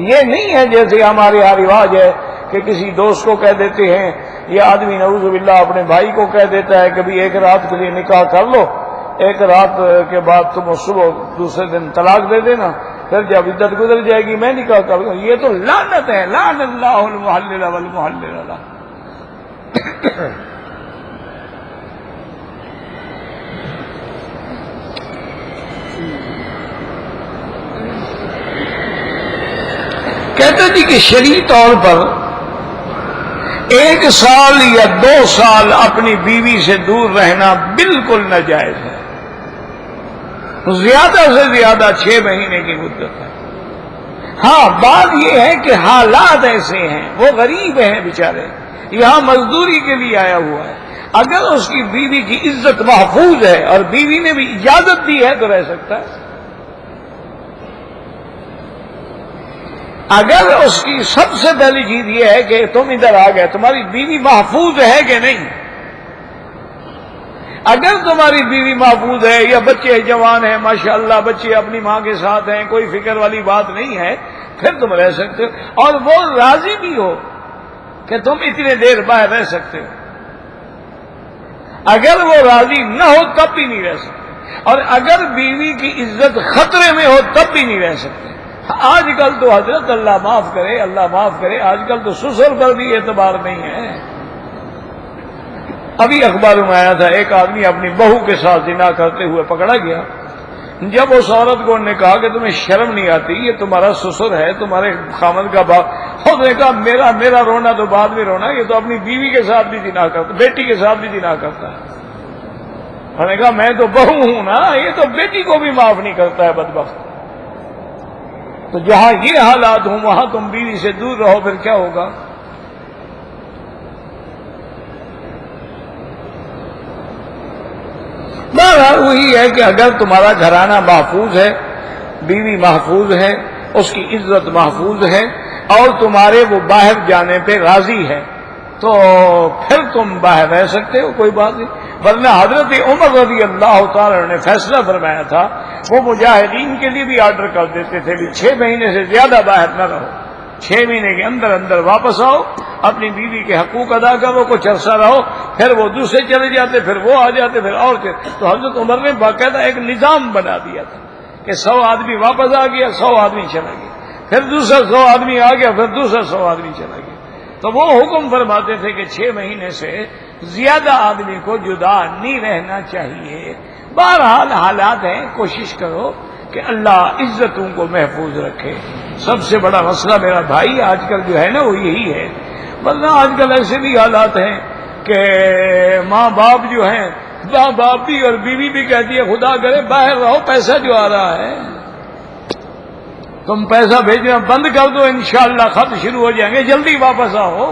یہ نہیں ہے جیسے ہمارے یہاں رواج ہے کہ کسی دوست کو کہہ دیتے ہیں، یہ آدمی نعوذ باللہ اپنے بھائی کو کہہ دیتا ہے کہ بھی 1 رات کے لیے نکاح کر لو، 1 رات کے بعد تم صبح دوسرے دن طلاق دے دینا، پھر جب عدت گزر جائے گی میں نکاح کر لوں. یہ تو لعنت ہے. لعن اللہ المحلل والمحلل لہ. کہتے تھے کہ شرعی طور پر 1 سال یا 2 سال اپنی بیوی سے دور رہنا بالکل ناجائز ہے. زیادہ سے زیادہ 6 مہینے کی مدت ہے. ہاں بات یہ ہے کہ حالات ایسے ہیں، وہ غریب ہیں بیچارے، یہاں مزدوری کے لیے آیا ہوا ہے. اگر اس کی بیوی کی عزت محفوظ ہے اور بیوی نے بھی اجازت دی ہے تو رہ سکتا ہے. اگر اس کی سب سے پہلی چیز یہ ہے کہ تم ادھر آ گئے، تمہاری بیوی محفوظ ہے کہ نہیں. اگر تمہاری بیوی محفوظ ہے یا بچے جوان ہیں ماشاءاللہ، بچے اپنی ماں کے ساتھ ہیں، کوئی فکر والی بات نہیں ہے، پھر تم رہ سکتے ہو. اور وہ راضی بھی ہو کہ تم اتنے دیر باہر رہ سکتے ہو. اگر وہ راضی نہ ہو تب بھی نہیں رہ سکتے. اور اگر بیوی کی عزت خطرے میں ہو تب بھی نہیں رہ سکتے. آج کل تو حضرت اللہ معاف کرے، آج کل تو سسر پر بھی اعتبار نہیں ہے. ابھی اخباروں میں آیا تھا ایک آدمی اپنی بہو کے ساتھ زنا کرتے ہوئے پکڑا گیا. جب اس عورت کو نے کہا کہ تمہیں شرم نہیں آتی، یہ تمہارا سسر ہے، تمہارے خامد کا باپ. اس نے کہا میرا رونا تو بعد میں رونا، یہ تو اپنی بیوی کے ساتھ بھی زنا کرتا، بیٹی کے ساتھ بھی زنا کرتا ہے. انہوں نے کہا میں تو بہو ہوں نا، یہ تو بیٹی کو بھی معاف نہیں کرتا ہے بدبخت. تو جہاں یہ حالات ہوں وہاں تم بیوی سے دور رہو، پھر کیا ہوگا؟ بہرحال وہی ہے کہ اگر تمہارا گھرانہ محفوظ ہے، بیوی محفوظ ہے، اس کی عزت محفوظ ہے، اور تمہارے وہ باہر جانے پہ راضی ہے تو پھر تم باہر رہ سکتے ہو، کوئی بات نہیں. ورنہ حضرت عمر رضی اللہ تعالی نے فیصلہ فرمایا تھا، وہ مجاہدین کے لیے بھی آرڈر کر دیتے تھے بھی 6 مہینے سے زیادہ باہر نہ رہو، 6 مہینے کے اندر واپس آؤ، اپنی بیوی کے حقوق ادا کرو، کچھ عرصہ رہو، پھر وہ دوسرے چلے جاتے، پھر وہ آ جاتے، پھر اور تو حضرت عمر نے باقاعدہ ایک نظام بنا دیا تھا کہ 100 آدمی واپس آ گیا، 100 آدمی چلا گیا، پھر دوسرا 100 آدمی آ گیا، پھر دوسرا 100 آدمی چلا گیا. تو وہ حکم فرماتے تھے کہ 6 مہینے سے زیادہ آدمی کو جدا نہیں رہنا چاہیے. بہرحال حالات ہیں، کوشش کرو کہ اللہ عزتوں کو محفوظ رکھے. سب سے بڑا مسئلہ میرا بھائی آج کل جو ہے نا وہ یہی ہے. ورنہ آج کل ایسے بھی حالات ہیں کہ ماں باپ جو ہیں، ماں باپ بھی اور بیوی بھی کہتی ہے خدا کرے باہر رہو، پیسہ جو آ رہا ہے تم پیسہ بھیجنا بند کر دو، انشاءاللہ خط شروع ہو جائیں گے، جلدی واپس آؤ.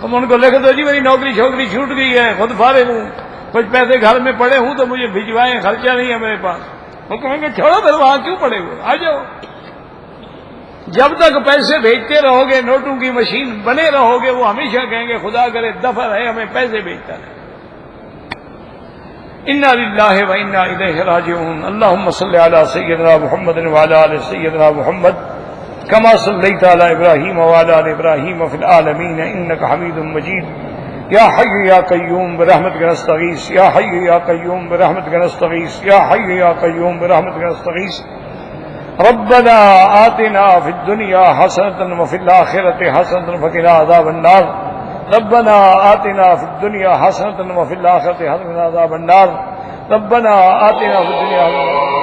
تم ان کو لکھ دو جی میری نوکری چھوکری چھوٹ گئی ہے، خود فارغ ہوں، کچھ پیسے گھر میں پڑے ہوں تو مجھے بھجوائیں، خرچہ نہیں ہے میرے پاس۔ وہ کہیں گے چھوڑو پھر وہاں کیوں پڑے ہوئے، آ جاؤ۔ جب تک پیسے بھیجتے رہو گے، نوٹوں کی مشین بنے رہو گے، وہ ہمیشہ کہیں گے خدا کرے دفع ہے ہمیں پیسے بھیجتا رہے۔ انا للہ و انا الیہ راجعون۔ اللہم صلی علی سیدنا محمد وعلی آل سیدنا محمد کما صلیت علی ابراہیم وعلی آل ابراہیم فی العالمین انک حمید مجید۔ یا حی یا قیوم برحمتک نستغیث، یا حی یا قیوم برحمتک نستغیث، یا حی یا قیوم برحمتک نستغیث۔ ربنا آتنا فی الدنیا حسنة وفی الآخرة حسنة وقنا عذاب النار۔ ربنا آتنا فی الدنیا حسنة وفی الآخرة حسنة وقنا عذاب النار۔ ربنا آتنا فی الدنیا حسنة